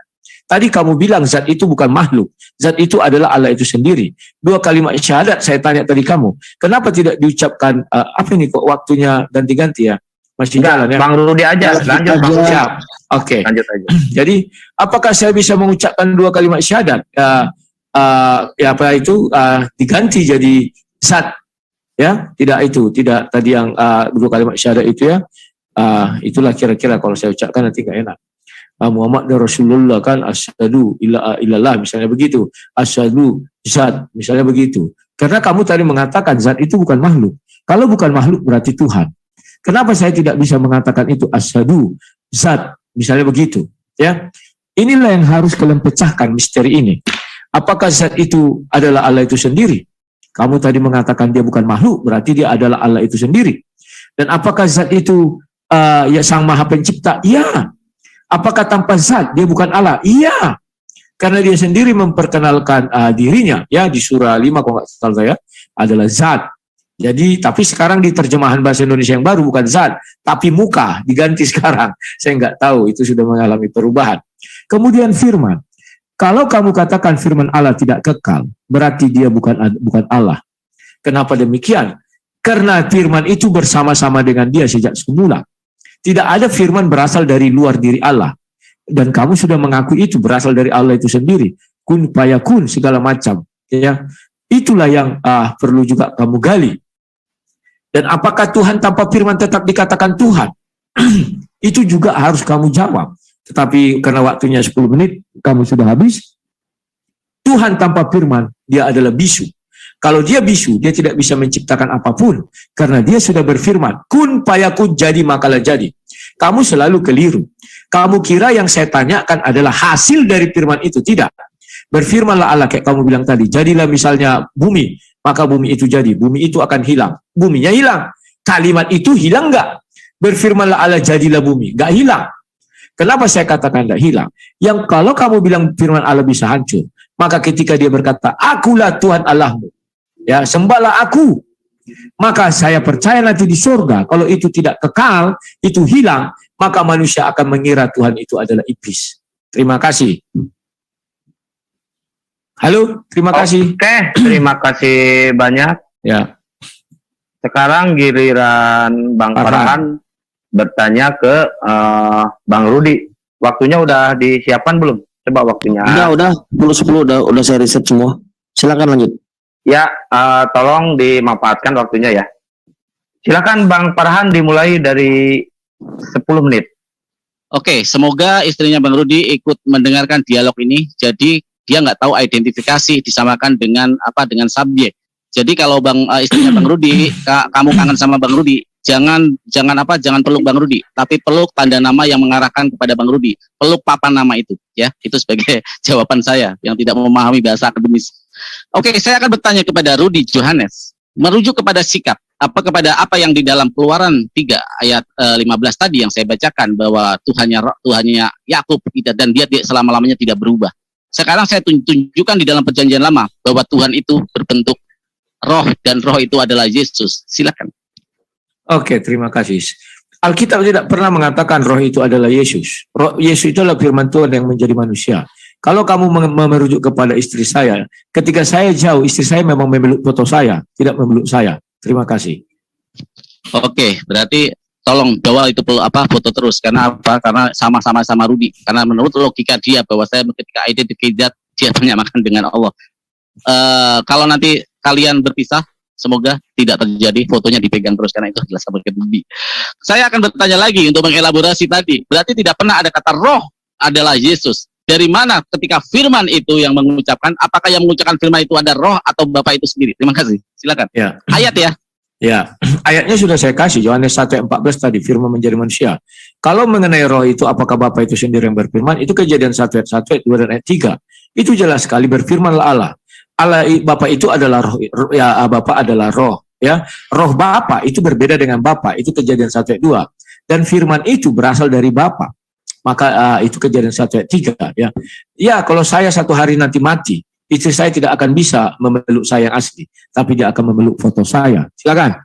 Tadi kamu bilang zat itu bukan makhluk. Zat itu adalah Allah itu sendiri. 2 kalimat syahadat saya tanya tadi kamu. Kenapa tidak diucapkan, apa ini kok waktunya ganti-ganti ya? Masih jalan ya? Bang Rudi aja, lanjut Bang Rudi. Siap. Oke. Lanjut aja. Jadi, apakah saya bisa mengucapkan 2 kalimat syahadat? Ya apa itu diganti jadi zat? Ya, tidak itu. Tidak tadi yang 2 kalimat syahadat itu ya. Itulah kira-kira kalau saya ucapkan nanti nggak enak. Muhammad dan Rasulullah kan asyhadu ilallah misalnya begitu, asyhadu zat misalnya begitu. Karena kamu tadi mengatakan zat itu bukan makhluk. Kalau bukan makhluk berarti Tuhan. Kenapa saya tidak bisa mengatakan itu asyhadu zat misalnya begitu? Ya, inilah yang harus kalian pecahkan misteri ini. Apakah zat itu adalah Allah itu sendiri? Kamu tadi mengatakan dia bukan makhluk, berarti dia adalah Allah itu sendiri. Dan apakah zat itu ya Sang Maha Pencipta? Iya. Apakah tanpa zat dia bukan Allah? Iya. Karena dia sendiri memperkenalkan dirinya ya di surah 5 kalau nggak salah saya adalah zat. Jadi tapi sekarang di terjemahan bahasa Indonesia yang baru bukan zat, tapi muka diganti sekarang. Saya nggak tahu itu sudah mengalami perubahan. Kemudian firman. Kalau kamu katakan firman Allah tidak kekal, berarti dia bukan Allah. Kenapa demikian? Karena firman itu bersama-sama dengan dia sejak semula. Tidak ada firman berasal dari luar diri Allah. Dan kamu sudah mengaku itu berasal dari Allah itu sendiri. Kun fayakun segala macam. Ya, itulah yang perlu juga kamu gali. Dan apakah Tuhan tanpa firman tetap dikatakan Tuhan? Itu juga harus kamu jawab. Tetapi karena waktunya 10 menit, kamu sudah habis. Tuhan tanpa firman, dia adalah bisu. Kalau dia bisu, dia tidak bisa menciptakan apapun. Karena dia sudah berfirman, kun fayakun jadi makalah jadi. Kamu selalu keliru. Kamu kira yang saya tanyakan adalah hasil dari firman itu. Tidak. Berfirmanlah Allah kayak kamu bilang tadi, jadilah misalnya bumi, maka bumi itu jadi, bumi itu akan hilang. Buminya hilang. Kalimat itu hilang enggak? Berfirmanlah Allah, jadilah bumi. Enggak hilang. Kenapa saya katakan enggak hilang? Yang kalau kamu bilang firman Allah bisa hancur, maka ketika dia berkata, akulah Tuhan Allahmu, ya, sembahlah aku, maka saya percaya nanti di surga, kalau itu tidak kekal, itu hilang, maka manusia akan mengira Tuhan itu adalah iblis. Terima kasih. Halo, terima kasih. Oke, terima kasih banyak. Ya. Sekarang giliran Bang Farhan bertanya ke Bang Rudi. Waktunya udah disiapkan belum? Coba waktunya. Udah 10 udah saya riset semua. Silakan lanjut. Ya, tolong dimanfaatkan waktunya ya. Silakan Bang Farhan dimulai dari 10 menit. Oke, semoga istrinya Bang Rudi ikut mendengarkan dialog ini. Jadi dia nggak tahu identifikasi disamakan dengan apa, dengan subjek. Jadi kalau istrinya Bang Rudi, kamu kangen sama Bang Rudi, jangan peluk Bang Rudi, tapi peluk tanda nama yang mengarahkan kepada Bang Rudi. Peluk papan nama itu, ya. Itu sebagai jawaban saya yang tidak memahami bahasa akademis. Oke, saya akan bertanya kepada Rudi Johannes, merujuk kepada sikap, kepada apa yang di dalam Keluaran 3 ayat 15 tadi yang saya bacakan, bahwa Tuhannya Yakub dan dia selama-lamanya tidak berubah. Sekarang saya tunjukkan di dalam Perjanjian Lama bahwa Tuhan itu berbentuk roh dan roh itu adalah Yesus. Silakan. Oke, terima kasih. Alkitab tidak pernah mengatakan roh itu adalah Yesus. Roh Yesus itu adalah firman Tuhan yang menjadi manusia. Kalau kamu merujuk kepada istri saya, ketika saya jauh, istri saya memang memeluk foto saya, tidak memeluk saya. Terima kasih. Oke, berarti tolong bawa itu foto terus. Karena apa? Karena sama Rudi. Karena menurut logika dia bahwa saya ketika identifikasi dia menyamakan dengan Allah. Kalau nanti kalian berpisah, semoga tidak terjadi, fotonya dipegang terus karena itu adalah sebagai bukti. Saya akan bertanya lagi untuk mengelaborasi tadi. Berarti tidak pernah ada kata roh adalah Yesus. Dari mana ketika firman itu yang mengucapkan, apakah yang mengucapkan firman itu ada roh atau Bapak itu sendiri? Terima kasih. Silakan. Ya. Ayat ya. Ya, ayatnya sudah saya kasih, Yohanes 1:14 tadi, firman menjadi manusia. Kalau mengenai roh itu, apakah Bapa itu sendiri yang berfirman? Itu Kejadian 1 ayat 1, ayat 2 dan ayat 3. Itu jelas sekali, berfirmanlah Allah. Allah Bapa itu adalah roh, ya, Bapa adalah roh, ya. Roh Bapa itu berbeda dengan Bapa, itu Kejadian 1 ayat 2. Dan firman itu berasal dari Bapa. Maka itu Kejadian 1 ayat 3, ya. Ya, kalau saya satu hari nanti mati, istri saya tidak akan bisa memeluk saya yang asli, tapi dia akan memeluk foto saya. Silakan.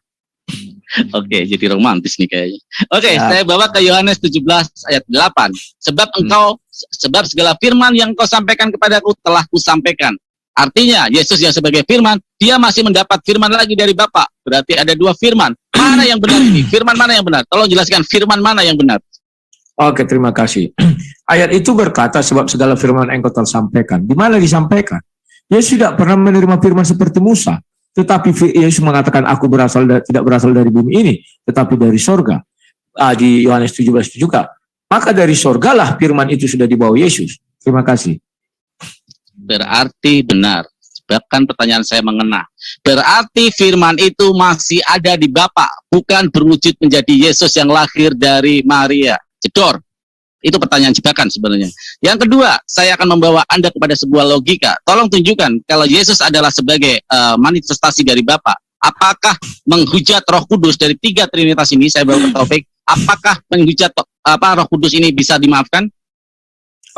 Oke, jadi romantis nih kayaknya. Oke, Ya. saya bawa ke Yohanes 17 ayat 8. Sebab segala firman yang kau sampaikan kepadaku telah kusampaikan. Artinya, Yesus yang sebagai firman, dia masih mendapat firman lagi dari Bapa. Berarti ada 2 firman. Mana yang benar ini? Firman mana yang benar? Tolong jelaskan firman mana yang benar. Oke, terima kasih. Ayat itu berkata, sebab segala firman engkau telah sampaikan. Di mana disampaikan? Yesus tidak pernah menerima firman seperti Musa. Tetapi Yesus mengatakan, aku tidak berasal dari bumi ini, tetapi dari sorga. Di Yohanes 17 juga. Maka dari sorgalah firman itu sudah dibawa Yesus. Terima kasih. Berarti benar. Bahkan pertanyaan saya mengena. Berarti firman itu masih ada di Bapa, bukan berwujud menjadi Yesus yang lahir dari Maria. Jedor. Itu pertanyaan jebakan sebenarnya. Yang kedua, saya akan membawa Anda kepada sebuah logika. Tolong tunjukkan kalau Yesus adalah sebagai manifestasi dari Bapa. Apakah menghujat Roh Kudus dari 3 Trinitas ini? Saya bawa ke Taufik. Apakah menghujat Roh Kudus ini bisa dimaafkan?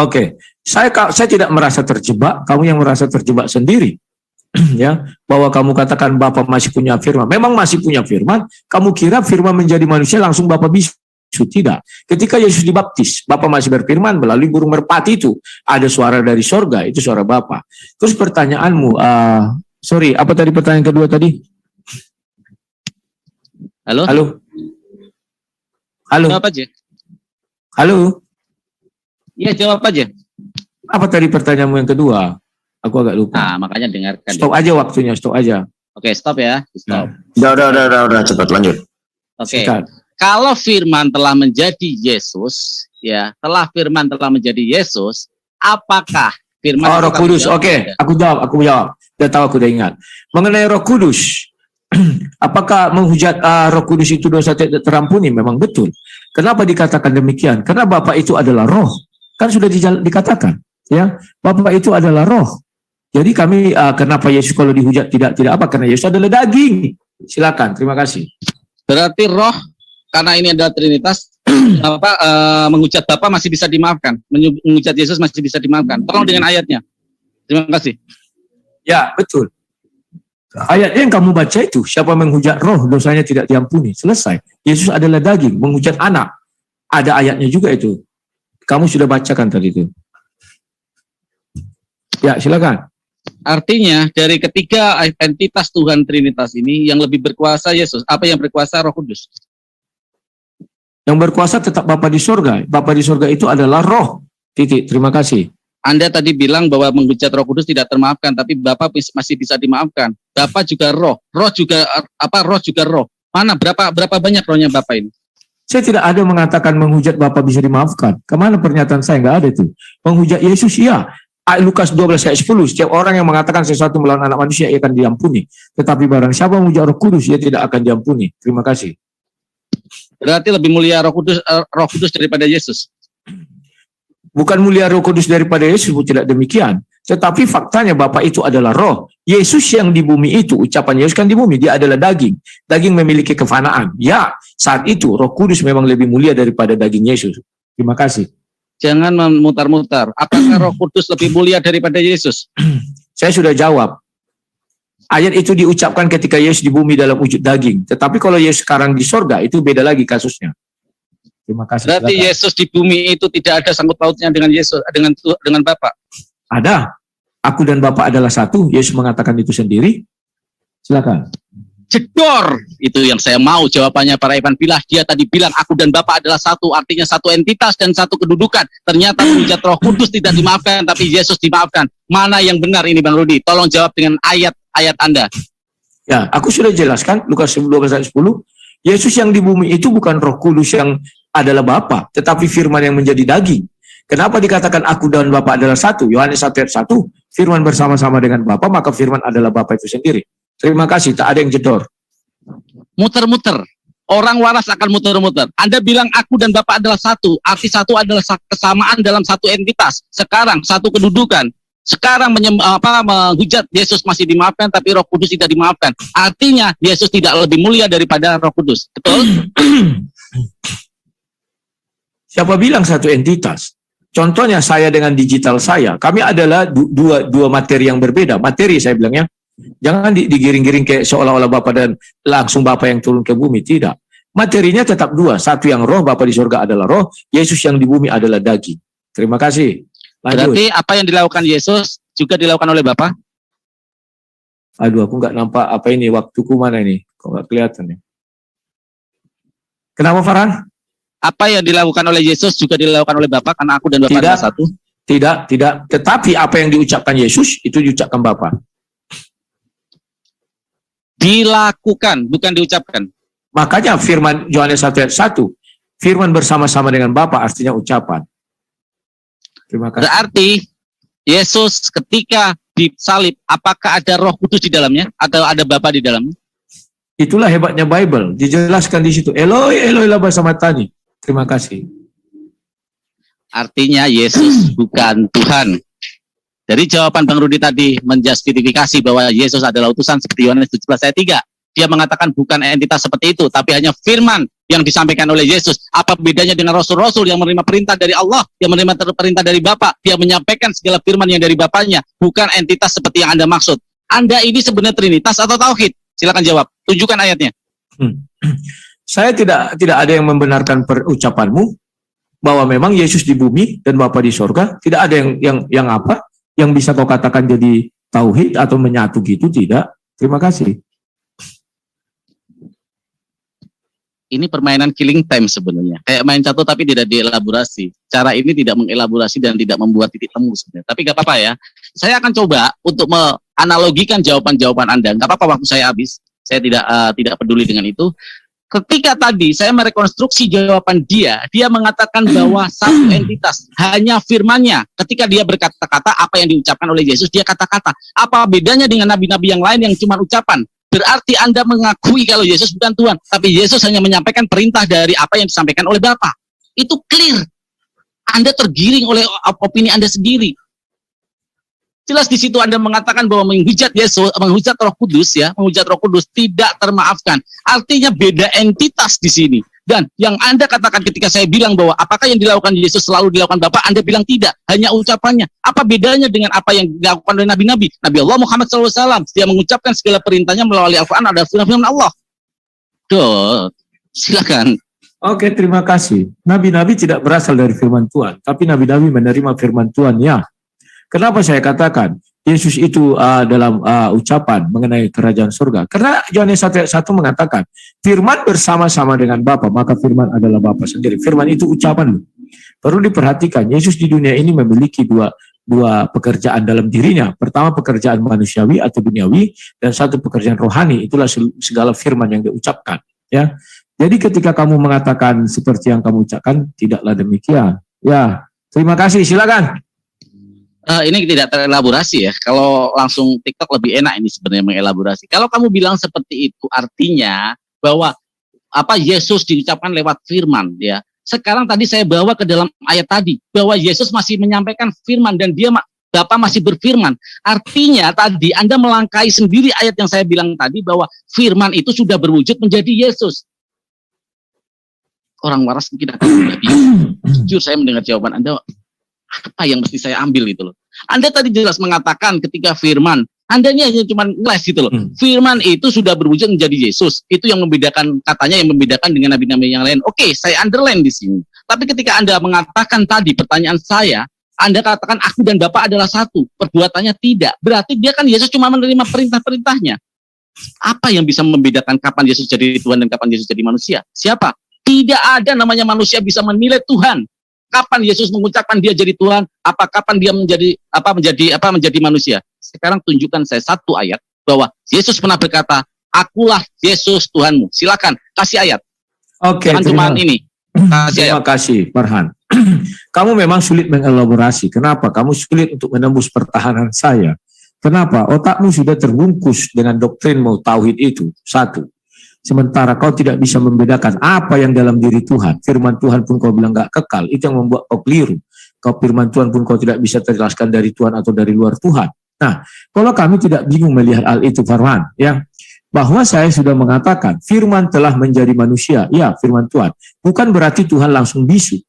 Oke, saya tidak merasa terjebak. Kamu yang merasa terjebak sendiri. Ya, bahwa kamu katakan Bapa masih punya firman. Memang masih punya firman. Kamu kira firman menjadi manusia langsung Bapa bisa? Tidak. Ketika Yesus dibaptis, Bapa masih berfirman melalui burung merpati itu. Ada suara dari sorga, itu suara Bapa. Terus pertanyaanmu, apa tadi pertanyaan kedua tadi? Halo? Halo? Halo? Jawab aja. Halo? Iya, jawab aja. Apa tadi pertanyaanmu yang kedua? Aku agak lupa. Nah, makanya dengarkan. Stop aja waktunya, stop aja. Oke, stop ya. Stop. Udah, cepat lanjut. Oke. Sikat. Kalau firman telah menjadi Yesus, ya, firman telah menjadi Yesus, apakah firman Roh Kudus, oke, aku jawab. Udah tahu, aku udah ingat. Mengenai Roh Kudus, apakah menghujat Roh Kudus itu dosa tidak terampuni? Memang betul. Kenapa dikatakan demikian? Karena Bapa itu adalah roh. Kan sudah dikatakan. Ya, Bapa itu adalah roh. Jadi kami kenapa Yesus kalau dihujat tidak apa? Karena Yesus adalah daging. Silakan, terima kasih. Berarti roh, karena ini adalah Trinitas, menghujat Bapa masih bisa dimaafkan, menghujat Yesus masih bisa dimaafkan. Tolong dengan ayatnya. Terima kasih. Ya, betul. Ayatnya yang kamu baca itu, siapa menghujat roh, dosanya tidak diampuni. Selesai. Yesus adalah daging, menghujat anak. Ada ayatnya juga itu. Kamu sudah bacakan tadi itu. Ya, silakan. Artinya dari ketiga entitas Tuhan Trinitas ini yang lebih berkuasa Yesus. Apa yang berkuasa? Roh Kudus. Yang berkuasa tetap Bapa di surga. Bapa di surga itu adalah roh. Titik. Terima kasih. Anda tadi bilang bahwa menghujat Roh Kudus tidak termaafkan, tapi Bapa masih bisa dimaafkan. Bapa juga roh. Roh juga Roh juga roh. Mana berapa banyak rohnya Bapa ini? Saya tidak ada mengatakan menghujat Bapa bisa dimaafkan. Kemana pernyataan saya? Nggak ada itu. Menghujat Yesus, iya. Lukas 12 ayat 10, setiap orang yang mengatakan sesuatu melawan anak manusia ia akan diampuni. Tetapi barang siapa menghujat Roh Kudus, ia tidak akan diampuni. Terima kasih. Berarti lebih mulia Roh Kudus daripada Yesus. Bukan mulia Roh Kudus daripada Yesus, tidak demikian. Tetapi faktanya Bapa itu adalah roh. Yesus yang di bumi itu, ucapan Yesus kan di bumi, dia adalah daging. Daging memiliki kefanaan. Ya, saat itu Roh Kudus memang lebih mulia daripada daging Yesus. Terima kasih. Jangan memutar-mutar. Apakah Roh Kudus lebih mulia daripada Yesus? Saya sudah jawab. Ayat itu diucapkan ketika Yesus di bumi dalam wujud daging. Tetapi kalau Yesus sekarang di sorga, itu beda lagi kasusnya. Terima kasih. Berarti silakan. Yesus di bumi itu tidak ada sangkut pautnya dengan Yesus, dengan Bapa. Ada. Aku dan Bapa adalah satu. Yesus mengatakan itu sendiri. Silakan. Jedor, itu yang saya mau jawabannya para Ivan Pilah. Dia tadi bilang aku dan Bapa adalah satu, artinya satu entitas dan satu kedudukan. Ternyata menghujat Roh Kudus tidak dimaafkan, tapi Yesus dimaafkan. Mana yang benar ini Bang Rudi? Tolong jawab dengan ayat Anda. Ya, aku sudah jelaskan Lukas 12 ayat 10. Yesus yang di bumi itu bukan Roh Kudus yang adalah Bapa, tetapi firman yang menjadi daging. Kenapa dikatakan aku dan Bapa adalah satu? Yohanes 1 ayat 1, firman bersama-sama dengan Bapa, maka firman adalah Bapa itu sendiri. Terima kasih, tak ada yang jedor. Muter-muter. Orang waras akan muter-muter. Anda bilang aku dan Bapa adalah satu. Arti satu adalah kesamaan dalam satu entitas. Sekarang satu kedudukan. Sekarang menghujat Yesus masih dimaafkan, tapi Roh Kudus tidak dimaafkan. Artinya Yesus tidak lebih mulia daripada Roh Kudus. Betul? Siapa bilang satu entitas? Contohnya saya dengan digital saya. Kami adalah dua materi yang berbeda. Materi saya bilangnya. Jangan digiring-giring kayak seolah-olah Bapa dan langsung Bapa yang turun ke bumi. Tidak. Materinya tetap dua. Satu yang roh, Bapa di surga adalah roh. Yesus yang di bumi adalah daging. Terima kasih. Lanjut. Berarti apa yang dilakukan Yesus juga dilakukan oleh Bapa? Aduh, aku nggak nampak apa ini. Waktuku mana ini? Kok nggak kelihatan ya? Kenapa Farhan? Apa yang dilakukan oleh Yesus juga dilakukan oleh Bapa, karena aku dan Bapa adalah satu? Tidak. Tetapi apa yang diucapkan Yesus, itu diucapkan Bapa. Dilakukan, bukan diucapkan. Makanya firman Yohanes 1 ayat 1, firman bersama-sama dengan Bapa artinya ucapan. Terima kasih. Berarti Yesus ketika disalib, apakah ada Roh Kudus di dalamnya atau ada Bapa di dalamnya? Itulah hebatnya Bible, dijelaskan di situ. Eloi, Eloi lama samatani. Terima kasih. Artinya Yesus bukan Tuhan. Dari jawaban Bang Rudi tadi menjustifikasi bahwa Yesus adalah utusan seperti Yohanes 17 ayat 3. Dia mengatakan bukan entitas seperti itu, tapi hanya firman yang disampaikan oleh Yesus. Apa bedanya dengan rasul-rasul yang menerima perintah dari Allah, yang menerima perintah dari Bapa? Dia menyampaikan segala firman yang dari Bapaknya, bukan entitas seperti yang Anda maksud. Anda ini sebenarnya Trinitas atau Tauhid? Silakan jawab. Tunjukkan ayatnya. Saya tidak ada yang membenarkan perucapanmu bahwa memang Yesus di bumi dan Bapa di sorga. Tidak ada yang apa? Yang bisa kau katakan jadi tauhid atau menyatu gitu, tidak. Terima kasih. Ini permainan killing time sebenarnya. Kayak main catur tapi tidak dielaborasi. Cara ini tidak mengelaborasi dan tidak membuat titik temu sebenarnya. Tapi gak apa-apa ya. Saya akan coba untuk menganalogikan jawaban-jawaban Anda. Gak apa-apa waktu saya habis. Saya tidak peduli dengan itu. Ketika tadi saya merekonstruksi jawaban dia mengatakan bahwa satu entitas, hanya firman-Nya. Ketika dia berkata-kata, apa yang diucapkan oleh Yesus, dia kata-kata. Apa bedanya dengan nabi-nabi yang lain yang cuma ucapan? Berarti Anda mengakui kalau Yesus bukan Tuhan, tapi Yesus hanya menyampaikan perintah dari apa yang disampaikan oleh Bapa. Itu clear. Anda tergiring oleh opini Anda sendiri. Jelas di situ Anda mengatakan bahwa menghujat Yesus, menghujat Roh Kudus ya, menghujat Roh Kudus tidak termaafkan. Artinya beda entitas di sini. Dan yang Anda katakan ketika saya bilang bahwa apakah yang dilakukan Yesus selalu dilakukan Bapa, Anda bilang tidak, hanya ucapannya. Apa bedanya dengan apa yang dilakukan oleh nabi-nabi? Nabi Allah Muhammad SAW, dia mengucapkan segala perintahnya melalui Al-Quran, ada firman Allah. Tuh, silakan. Oke, terima kasih. Nabi-nabi tidak berasal dari firman Tuhan, tapi nabi-nabi menerima firman Tuhan ya. Kenapa saya katakan Yesus itu dalam ucapan mengenai kerajaan surga? Karena Yohanes 1:1 mengatakan firman bersama-sama dengan Bapa, maka firman adalah Bapa sendiri. Firman itu ucapan. Perlu diperhatikan, Yesus di dunia ini memiliki dua pekerjaan dalam dirinya. Pertama pekerjaan manusiawi atau duniawi, dan satu pekerjaan rohani. Itulah segala firman yang diucapkan. Ya, jadi ketika kamu mengatakan seperti yang kamu ucapkan, tidaklah demikian. Ya, terima kasih. Silakan. Ini tidak terelaborasi ya. Kalau langsung TikTok lebih enak ini sebenarnya mengelaborasi. Kalau kamu bilang seperti itu, artinya bahwa Yesus diucapkan lewat firman ya. Sekarang tadi saya bawa ke dalam ayat tadi bahwa Yesus masih menyampaikan firman dan dia Bapa masih berfirman. Artinya tadi Anda melangkai sendiri ayat yang saya bilang tadi bahwa firman itu sudah berwujud menjadi Yesus. Orang waras mungkin akan mudah bingung. Jujur saya mendengar jawaban Anda, apa yang mesti saya ambil gitu loh. Anda tadi jelas mengatakan ketika firman, Anda ini hanya cuma ngeles gitu loh. Firman itu sudah berwujud menjadi Yesus. Itu yang membedakan, katanya yang membedakan dengan nabi-nabi yang lain. Oke, saya underline di sini. Tapi ketika Anda mengatakan tadi pertanyaan saya, Anda katakan aku dan Bapa adalah satu. Perbuatannya tidak. Berarti dia kan Yesus cuma menerima perintah-perintahnya. Apa yang bisa membedakan kapan Yesus jadi Tuhan dan kapan Yesus jadi manusia? Siapa? Tidak ada namanya manusia bisa menilai Tuhan. Kapan Yesus mengucapkan dia jadi Tuhan? Kapan dia menjadi manusia? Sekarang tunjukkan saya satu ayat bahwa Yesus pernah berkata, "Akulah Yesus Tuhanmu." Silakan kasih ayat. Oke, jangan cuma ini. Terima kasih, Farhan. Kamu memang sulit mengelaborasi. Kenapa? Kamu sulit untuk menembus pertahanan saya. Kenapa? Otakmu sudah terbungkus dengan doktrinmu tauhid itu. Satu. Sementara kau tidak bisa membedakan apa yang dalam diri Tuhan. Firman Tuhan pun kau bilang gak kekal. Itu yang membuat kau keliru. Kau firman Tuhan pun kau tidak bisa terjelaskan dari Tuhan atau dari luar Tuhan. Nah, kalau kami tidak bingung melihat hal itu, Farhan, ya, bahwa saya sudah mengatakan firman telah menjadi manusia. Ya, firman Tuhan. Bukan berarti Tuhan langsung bisu.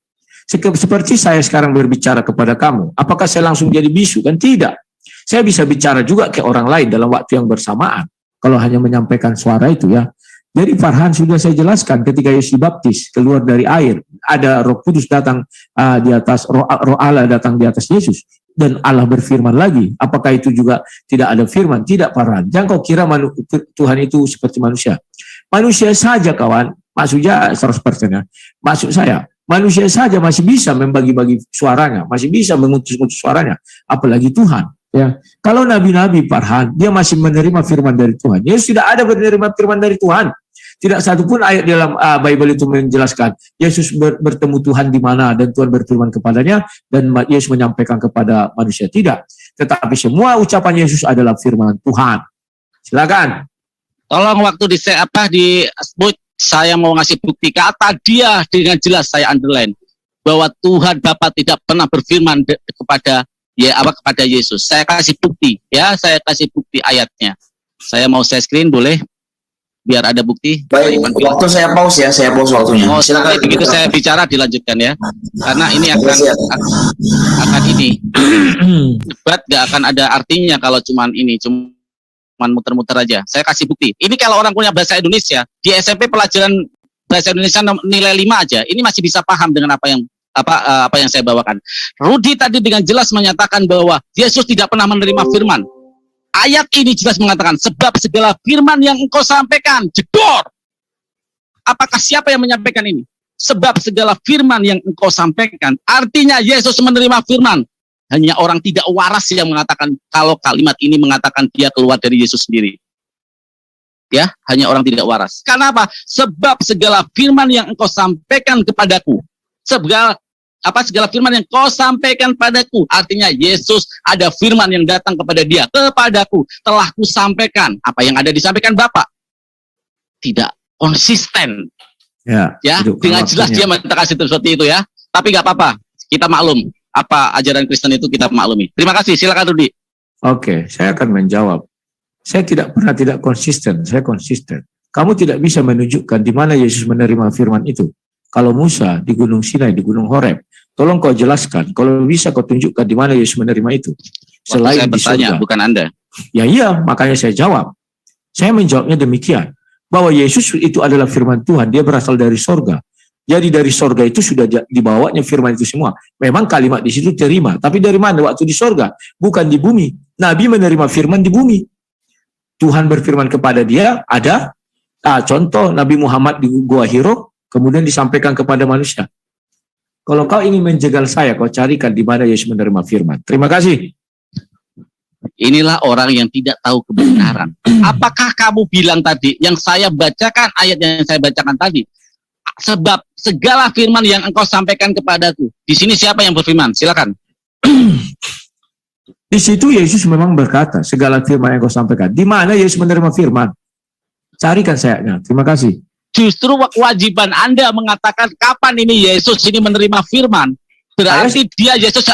Seperti saya sekarang berbicara kepada kamu. Apakah saya langsung jadi bisu? Kan tidak. Saya bisa bicara juga ke orang lain dalam waktu yang bersamaan. Kalau hanya menyampaikan suara itu ya. Jadi Farhan sudah saya jelaskan ketika Yesus dibaptis keluar dari air, ada Roh Kudus datang di atas Roh Allah datang di atas Yesus dan Allah berfirman lagi. Apakah itu juga tidak ada firman? Tidak, Farhan. Jangan kau kira Tuhan itu seperti manusia. Manusia saja kawan, maksudnya 100% ya. Maksud saya, manusia saja masih bisa membagi-bagi suaranya, masih bisa mengutus-ngutus suaranya, apalagi Tuhan. Ya, kalau nabi-nabi Farhan, dia masih menerima firman dari Tuhan. Yesus tidak ada menerima firman dari Tuhan. Tidak satupun ayat dalam Bible itu menjelaskan Yesus bertemu Tuhan di mana dan Tuhan berfirman kepadanya dan Yesus menyampaikan kepada manusia. Tidak. Tetapi semua ucapan Yesus adalah firman Tuhan. Silakan. Tolong waktu di saya mau ngasih bukti kata dia dengan jelas saya underline bahwa Tuhan Bapa tidak pernah berfirman kepada Yesus. Saya kasih bukti ya, saya kasih bukti ayatnya. Saya mau share screen boleh? Biar ada bukti. Baik, waktu saya pause ya, saya pause waktunya. Silakan. Begitu saya bicara dilanjutkan ya. Karena ini akan ini debat gak akan ada artinya kalau cuman muter-muter aja. Saya kasih bukti. Ini kalau orang punya bahasa Indonesia di SMP pelajaran bahasa Indonesia nilai 5 aja, ini masih bisa paham dengan apa yang saya bawakan. Rudi tadi dengan jelas menyatakan bahwa Yesus tidak pernah menerima firman. Ayat ini jelas mengatakan, sebab segala firman yang engkau sampaikan, jedor. Apakah siapa yang menyampaikan ini? Sebab segala firman yang engkau sampaikan, artinya Yesus menerima firman. Hanya orang tidak waras yang mengatakan, kalau kalimat ini mengatakan dia keluar dari Yesus sendiri. Ya, hanya orang tidak waras. Kenapa? Sebab segala firman yang engkau sampaikan kepadaku, segala firman yang kau sampaikan padaku, artinya Yesus ada firman yang datang kepada dia, kepadaku telah ku sampaikan. Apa yang ada disampaikan Bapa tidak konsisten ya dengan jelas dia mengatakan seperti itu ya, tapi nggak apa-apa, kita maklum apa ajaran Kristen itu, kita maklumi. Terima kasih, silakan Rudi. Oke, saya akan menjawab. Saya tidak pernah tidak konsisten, saya konsisten. Kamu tidak bisa menunjukkan di mana Yesus menerima firman itu. Kalau Musa di Gunung Sinai, di Gunung Horeb, tolong kau jelaskan. Kalau bisa kau tunjukkan di mana Yesus menerima itu. Selain Saya di bertanya, surga. bukan Anda. Ya iya, makanya saya jawab. Saya menjawabnya demikian. Bahwa Yesus itu adalah firman Tuhan, dia berasal dari sorga. Jadi dari sorga itu sudah dibawanya firman itu semua. Memang kalimat di situ terima, tapi dari mana? Waktu di sorga, bukan di bumi. Nabi menerima firman di bumi. Tuhan berfirman kepada dia, ada contoh Nabi Muhammad di Gua Hiro, kemudian disampaikan kepada manusia. Kalau kau ingin menjegal saya, kau carikan di mana Yesus menerima firman. Terima kasih. Inilah orang yang tidak tahu kebenaran. Apakah kamu bilang tadi, yang saya bacakan, ayat yang saya bacakan tadi, sebab segala firman yang engkau sampaikan kepadaku. Di sini siapa yang berfirman? Silakan. Di situ Yesus memang berkata, segala firman yang kau sampaikan. Di mana Yesus menerima firman? Carikan sayapnya. Terima kasih. Justru kewajiban Anda mengatakan kapan ini Yesus ini menerima firman. Berarti dia Yesus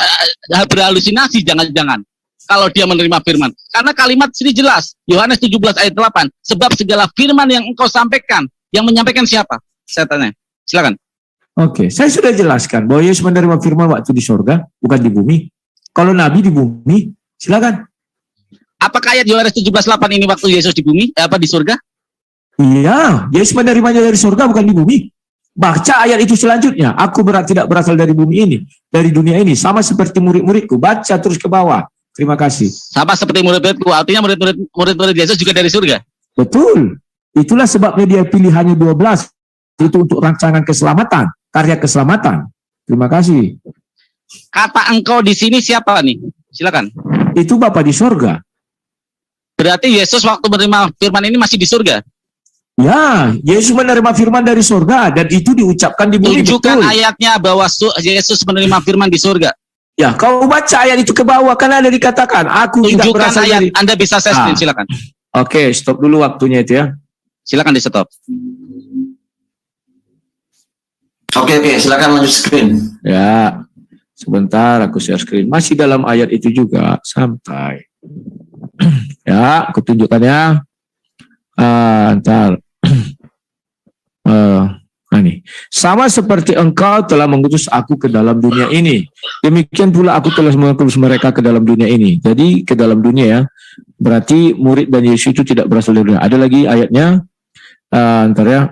berhalusinasi, jangan-jangan. Kalau dia menerima firman. Karena kalimat sini jelas. Yohanes 17 ayat 8. Sebab segala firman yang engkau sampaikan. Yang menyampaikan siapa? Saya tanya. Silakan. Oke, saya sudah jelaskan bahwa Yesus menerima firman waktu di sorga, bukan di bumi. Kalau Nabi di bumi, silakan. Apakah ayat Yohanes 17:8 ini waktu Yesus di bumi? Di surga? Iya, Yesus menerimanya dari sorga, bukan di bumi. Baca ayat itu selanjutnya. Aku tidak berasal dari bumi ini, dari dunia ini. Sama seperti murid-muridku. Baca terus ke bawah. Terima kasih. Sama seperti murid-muridku. Artinya murid-murid Yesus juga dari surga? Betul. Itulah sebabnya dia pilihannya 12. Itu untuk rancangan keselamatan, karya keselamatan. Terima kasih. Kata engkau di sini siapa nih? Silakan. Itu Bapa di sorga. Berarti Yesus waktu menerima firman ini masih di surga? Ya, Yesus menerima firman dari surga dan itu diucapkan di bumi. Tunjukkan betul. ayatnya bahwa Yesus menerima firman di surga. Ya, kau baca ayat itu ke bawah, kan ada dikatakan, aku tidak Tunjukkan berasal ayat. dari... Anda bisa saya screen, silakan. Oke, stop dulu waktunya itu ya. Silakan di stop. Oke, silakan lanjut screen. Ya, sebentar aku share screen. Masih dalam ayat itu juga, santai. Ya, aku tunjukkan ya. Ntar. Ini. Sama seperti engkau telah mengutus aku ke dalam dunia ini. Demikian pula aku telah mengutus mereka ke dalam dunia ini. Jadi ke dalam dunia ya. Berarti murid dan Yesus itu tidak berasal dari dunia. Ada lagi ayatnya. Ntar ya.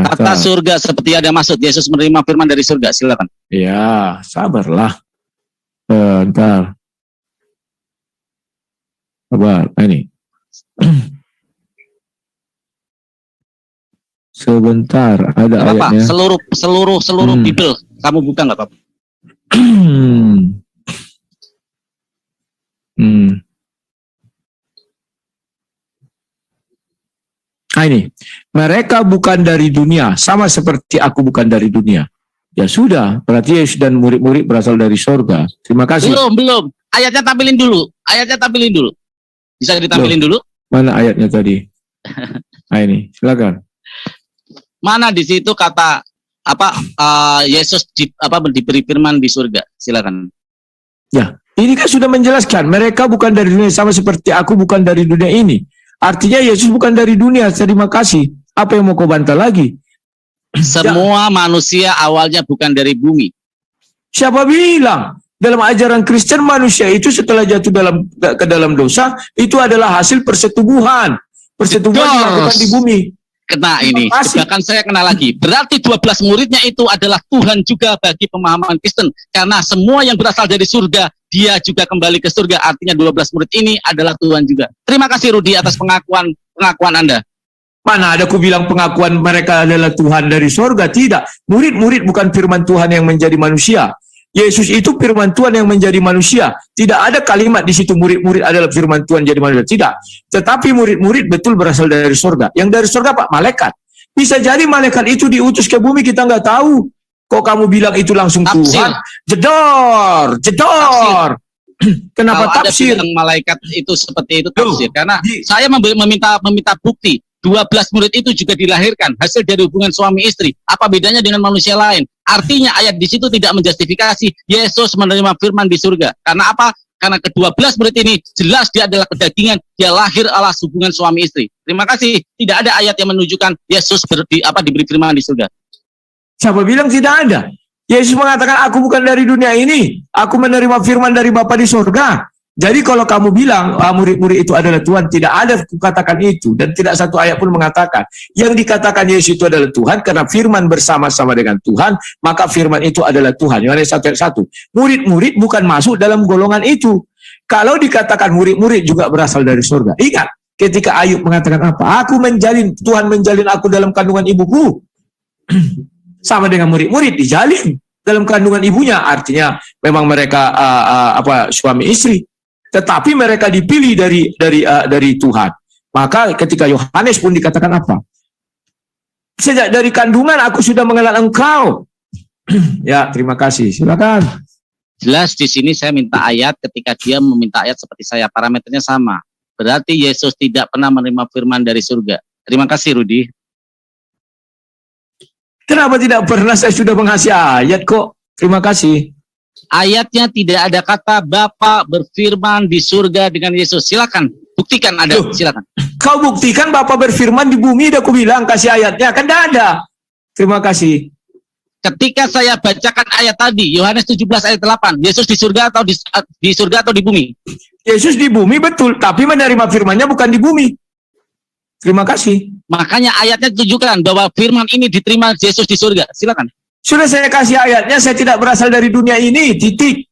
Kata surga seperti ada maksud Yesus menerima firman dari surga. Silakan. Ya, sabarlah. Ntar. Sabar. Ini. Sebentar, ada Apa? ayatnya. Seluruh Bible kamu buka nggak apa-apa? Ini, mereka bukan dari dunia, sama seperti aku bukan dari dunia. Ya sudah, berarti Yesus dan murid-murid berasal dari sorga. Terima kasih. Belum. Ayatnya tampilin dulu. Bisa ditampilin dulu? Mana ayatnya tadi? Ini, silakan. Mana di situ kata Yesus diberi firman di surga? Silakan. Ya, ini kan sudah menjelaskan, mereka bukan dari dunia, sama seperti aku bukan dari dunia ini. Artinya Yesus bukan dari dunia. Terima kasih. Apa yang mau kau bantah lagi? Semua manusia awalnya bukan dari bumi. Siapa bilang? Dalam ajaran Kristen, manusia itu setelah jatuh ke dalam dosa, itu adalah hasil persetubuhan. Persetubuhan dilakukan di bumi. Kena ini, bahkan saya kena lagi. Berarti 12 muridnya itu adalah Tuhan juga bagi pemahaman Kristen. Karena semua yang berasal dari surga, dia juga kembali ke surga. Artinya 12 murid ini adalah Tuhan juga. Terima kasih Rudi atas pengakuan Anda. Mana ada aku bilang pengakuan mereka adalah Tuhan dari surga? Tidak. Murid-murid bukan firman Tuhan yang menjadi manusia. Yesus itu firman Tuhan yang menjadi manusia. Tidak ada kalimat di situ murid-murid adalah firman Tuhan jadi manusia. Tidak. Tetapi murid-murid betul berasal dari surga. Yang dari surga Pak, malaikat. Bisa jadi malaikat itu diutus ke bumi, kita nggak tahu. Kok kamu bilang itu langsung Tafsir. Tuhan? Jedor. Kenapa Kalau tafsir? Ada malaikat itu seperti itu tafsir. Karena saya meminta bukti. 12 murid itu juga dilahirkan hasil dari hubungan suami istri. Apa bedanya dengan manusia lain? Artinya ayat di situ tidak menjustifikasi Yesus menerima firman di surga. Karena apa? Karena ke-12 murid ini jelas dia adalah kedagingan, dia lahir alas hubungan suami istri. Terima kasih. Tidak ada ayat yang menunjukkan Yesus diberi firman di surga. Siapa bilang tidak ada? Yesus mengatakan, aku bukan dari dunia ini. Aku menerima firman dari Bapa di surga. Jadi kalau kamu bilang murid-murid itu adalah Tuhan, tidak ada katakan itu, dan tidak satu ayat pun mengatakan. Yang dikatakan Yesus itu adalah Tuhan karena firman bersama-sama dengan Tuhan, maka firman itu adalah Tuhan. Yohanes 1:1. Murid-murid bukan masuk dalam golongan itu. Kalau dikatakan murid-murid juga berasal dari surga. Ingat, ketika Ayub mengatakan apa? Tuhan menjalin aku dalam kandungan ibuku. Sama dengan murid-murid dijalin dalam kandungan ibunya, artinya memang mereka suami istri. Tetapi mereka dipilih dari Tuhan. Maka ketika Yohanes pun dikatakan apa? Sejak dari kandungan aku sudah mengenal engkau. Ya, terima kasih. Silakan. Jelas di sini saya minta ayat, ketika dia meminta ayat seperti saya, parameternya sama. Berarti Yesus tidak pernah menerima firman dari surga. Terima kasih, Rudi. Kenapa tidak pernah? Saya sudah mengasih ayat kok. Terima kasih. Ayatnya tidak ada kata Bapa berfirman di surga dengan Yesus. Silakan buktikan ada. Silakan. Kau buktikan Bapa berfirman di bumi. Udah aku bilang kasih ayatnya, kan tidak ada. Terima kasih. Ketika saya bacakan ayat tadi, Yohanes 17 ayat 8, Yesus di surga atau di surga atau di bumi? Yesus di bumi betul, tapi menerima firmannya bukan di bumi. Terima kasih. Makanya ayatnya tunjukkan bahwa firman ini diterima Yesus di surga. Silakan. Sudah saya kasih ayatnya, saya tidak berasal dari dunia ini, titik.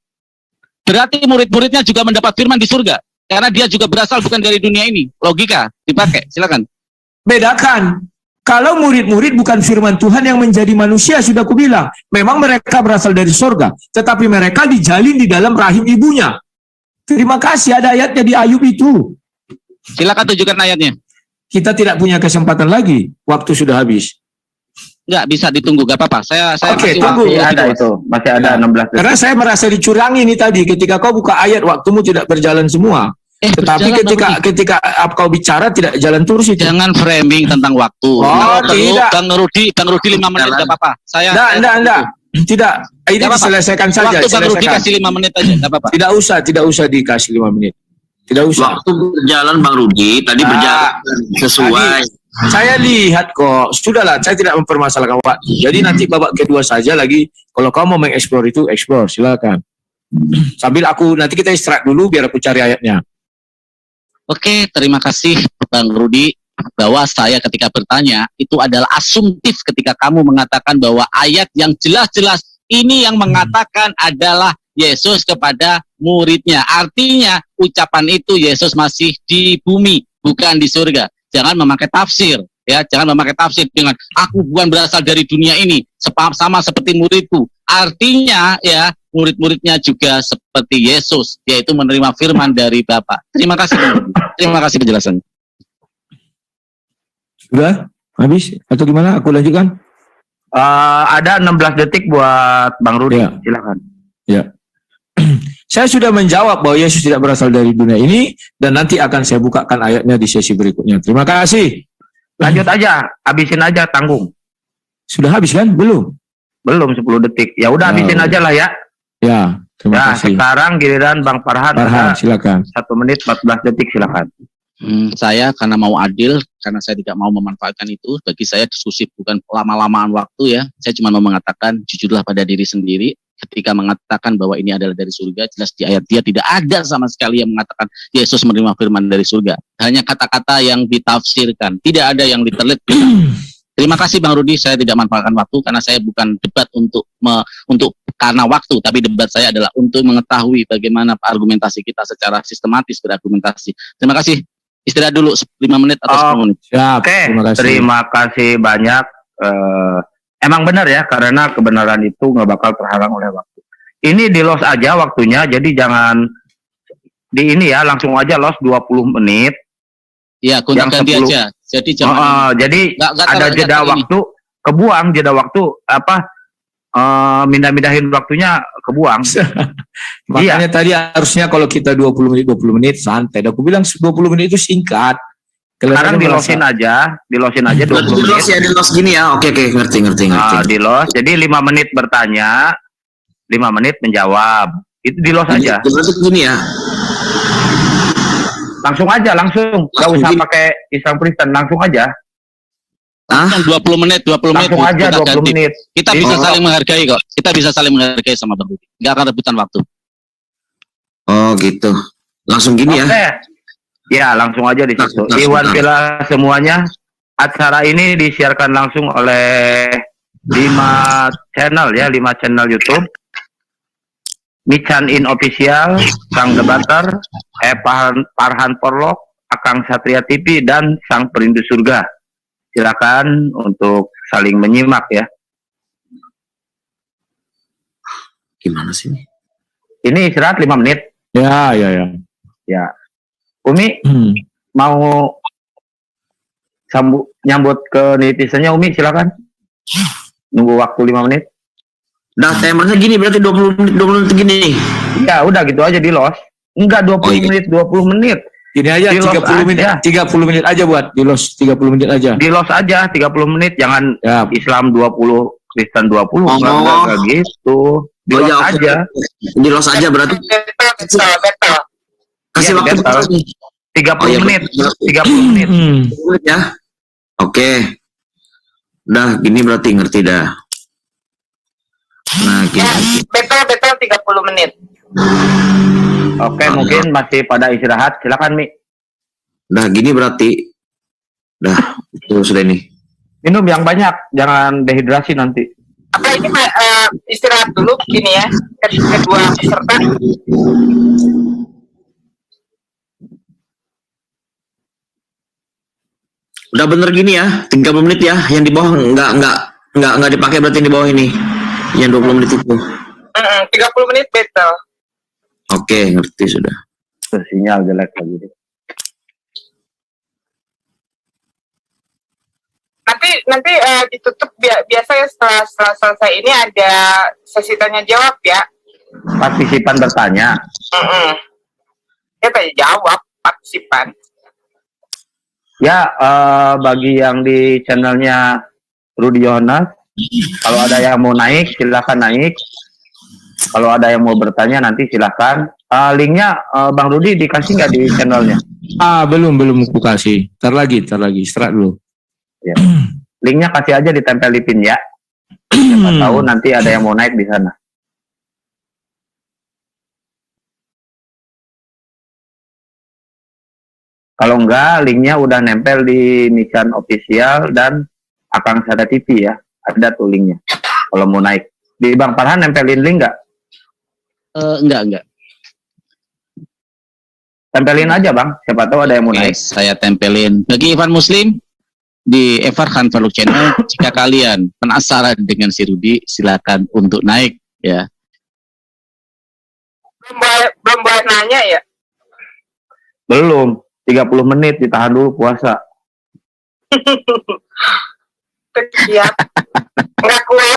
Berarti murid-muridnya juga mendapat firman di surga. Karena dia juga berasal bukan dari dunia ini. Logika, dipakai, silakan. Bedakan. Kalau murid-murid bukan firman Tuhan yang menjadi manusia, sudah aku bilang. Memang mereka berasal dari surga. Tetapi mereka dijalin di dalam rahim ibunya. Terima kasih, ada ayatnya di Ayub itu. Silakan tunjukkan ayatnya. Kita tidak punya kesempatan lagi. Waktu sudah habis. Enggak, bisa ditunggu, gak apa-apa. Saya Oke, masih tunggu. Masih ada itu, masih ada 16 detik. Karena saya merasa dicurangi nih tadi. Ketika kau buka ayat, waktumu tidak berjalan semua. Tetapi ketika kau bicara tidak jalan terus itu. Jangan framing tentang waktu. Oh, tidak. Bang Rudi 5 menit enggak apa-apa. Enggak. Tidak. Ini diselesaikan saja. Waktu Bang Rudi kasih 5 menit aja, enggak apa-apa. Tidak usah dikasih 5 menit. Tidak usah. Waktu berjalan Bang Rudi, tadi berjalan sesuai. Saya lihat kok, sudahlah, saya tidak mempermasalahkan waktu. Jadi nanti babak kedua saja lagi, kalau kau mau mengeksplor itu, eksplor, silakan. Sambil nanti kita istirahat dulu, biar aku cari ayatnya. Oke, terima kasih Bang Rudi. Bahwa saya ketika bertanya, itu adalah asumtif ketika kamu mengatakan bahwa ayat yang jelas-jelas ini yang mengatakan adalah Yesus kepada muridnya. Artinya, ucapan itu Yesus masih di bumi, bukan di surga. Jangan memakai tafsir, ya. Jangan memakai tafsir dengan aku bukan berasal dari dunia ini, sama seperti muridku. Artinya, ya, murid-muridnya juga seperti Yesus, yaitu menerima firman dari Bapa. Terima kasih, terima kasih penjelasannya. Sudah habis atau gimana? Aku lanjutkan. Ada 16 detik buat Bang Rudi, Ya. silakan. Ya. Saya sudah menjawab bahwa Yesus tidak berasal dari dunia ini, dan nanti akan saya bukakan ayatnya di sesi berikutnya. Terima kasih. Lanjut aja, habisin aja, tanggung. Sudah habis kan? Belum? Belum 10 detik. Ya udah habisin aja lah ya. Ya, terima kasih. Sekarang giliran Bang Farhan. Silakan. 1 menit 14 detik, silakan. Saya karena mau adil, karena saya tidak mau memanfaatkan itu, bagi saya diskusi bukan lama-lamaan waktu ya. Saya cuma mau mengatakan, jujurlah pada diri sendiri. Ketika mengatakan bahwa ini adalah dari surga, jelas di ayat dia tidak ada sama sekali yang mengatakan Yesus menerima firman dari surga. Hanya kata-kata yang ditafsirkan, tidak ada yang diteliti. Terima kasih Bang Rudi, saya tidak manfaatkan waktu karena saya bukan debat untuk karena waktu, tapi debat saya adalah untuk mengetahui bagaimana argumentasi kita secara sistematis berargumentasi. Terima kasih. Istirahat dulu 5 menit atau 10 menit. Siap, Oke, kasih. terima kasih banyak. Emang benar ya, karena kebenaran itu nggak bakal terhalang oleh waktu. Ini di los aja waktunya, jadi jangan di ini ya, langsung aja los 20 menit. Ya, ganti aja. Jadi jangan. Jadi gak ada jeda waktu, kebuang jeda waktu mindah-mindahin waktunya kebuang. Makanya tadi harusnya kalau kita 20 menit santai. Aku bilang 20 menit itu singkat. Sekarang dilosin aja 20 menit. Di los gini ya. Oke, ngerti. Di los, jadi 5 menit bertanya, 5 menit menjawab. Itu di los aja. Berarti gini ya. Langsung aja, langsung. Gak Langsung usah gini. pakai Islam Kristen, langsung aja. Langsung 20 menit, 20 menit. Langsung aja kita 20 ganti. menit. Kita Di- bisa saling menghargai kok. Kita bisa saling menghargai sama Bang Rudi. Nggak akan rebutan waktu. Oh gitu. Langsung gini ya. Oke. Ya, langsung aja di situ. Langsung. Iwan Villa semuanya. Acara ini disiarkan langsung oleh 5 channel ya, 5 channel YouTube. Mican In Official, Sang Debater, Farhan Porlok, Akang Satria TV, dan Sang Perindu Surga. Silakan untuk saling menyimak ya. Gimana sih ini? Ini istirahat 5 menit. Ya, ya, ya. Ya. Umi Hmm. mau nyambut ke netizennya, Umi silakan. Nunggu waktu 5 menit. Dah timernya gini berarti 20 menit gini nih. Ya udah gitu aja di los. Enggak 20 Oh, iya. menit, 20 menit. Gini aja Di los 30 menit, aja. 30 menit aja buat di los 30 menit aja. Di los aja 30 menit, jangan Ya, Islam 20, Kristen 20. Oh. Enggak gitu. Di los ya, oke. aja. Di los aja berarti. Betul. Kasih Iya, waktu betul. berapa nih? 30 Oh, iya, menit. betul. 30 menit. hmm. 10 menit ya. Oke. Udah gini berarti ngerti dah. Nah gini. Betul 30 menit. Oke, mungkin masih pada istirahat. Silakan, Mi. Udah gini berarti. Dah itu sudah ini. Minum yang banyak, jangan dehidrasi nanti. Apa ini istirahat dulu gini ya, kedua peserta. Udah bener gini ya, 30 menit ya. Yang di bawah enggak dipakai berarti yang di bawah ini. Yang 20 menit itu. 30 menit betul. Oke, ngerti sudah. Tuh, sinyal jelek lagi deh. Nanti ditutup biasa ya setelah selesai ini ada sesi tanya jawab ya. Partisipan bertanya. Ya tanya jawab partisipan. Ya, bagi yang di channelnya Rudy Yohanes, kalau ada yang mau naik, silakan naik. Kalau ada yang mau bertanya, nanti silakan. Linknya, Bang Rudy dikasih nggak di channelnya? Belum aku kasih. Ntar lagi, istirahat dulu. Ya. Linknya kasih aja ditempel di pin ya. Siapa tahu nanti ada yang mau naik di sana. Kalau enggak, linknya udah nempel di Mican Official dan Akang Sada TV ya. Ada tuh linknya. Kalau mau naik. Di Bang Farhan nempelin link nggak? Enggak. Tempelin aja Bang. Siapa tahu ada yang mau Oke, naik. saya tempelin. Bagi Ivan Muslim di Farhan Faruk Channel, jika kalian penasaran dengan si Rudy, silakan untuk naik ya. Belum boleh nanya ya. Belum. 30 menit ditahan dulu puasa. Siap.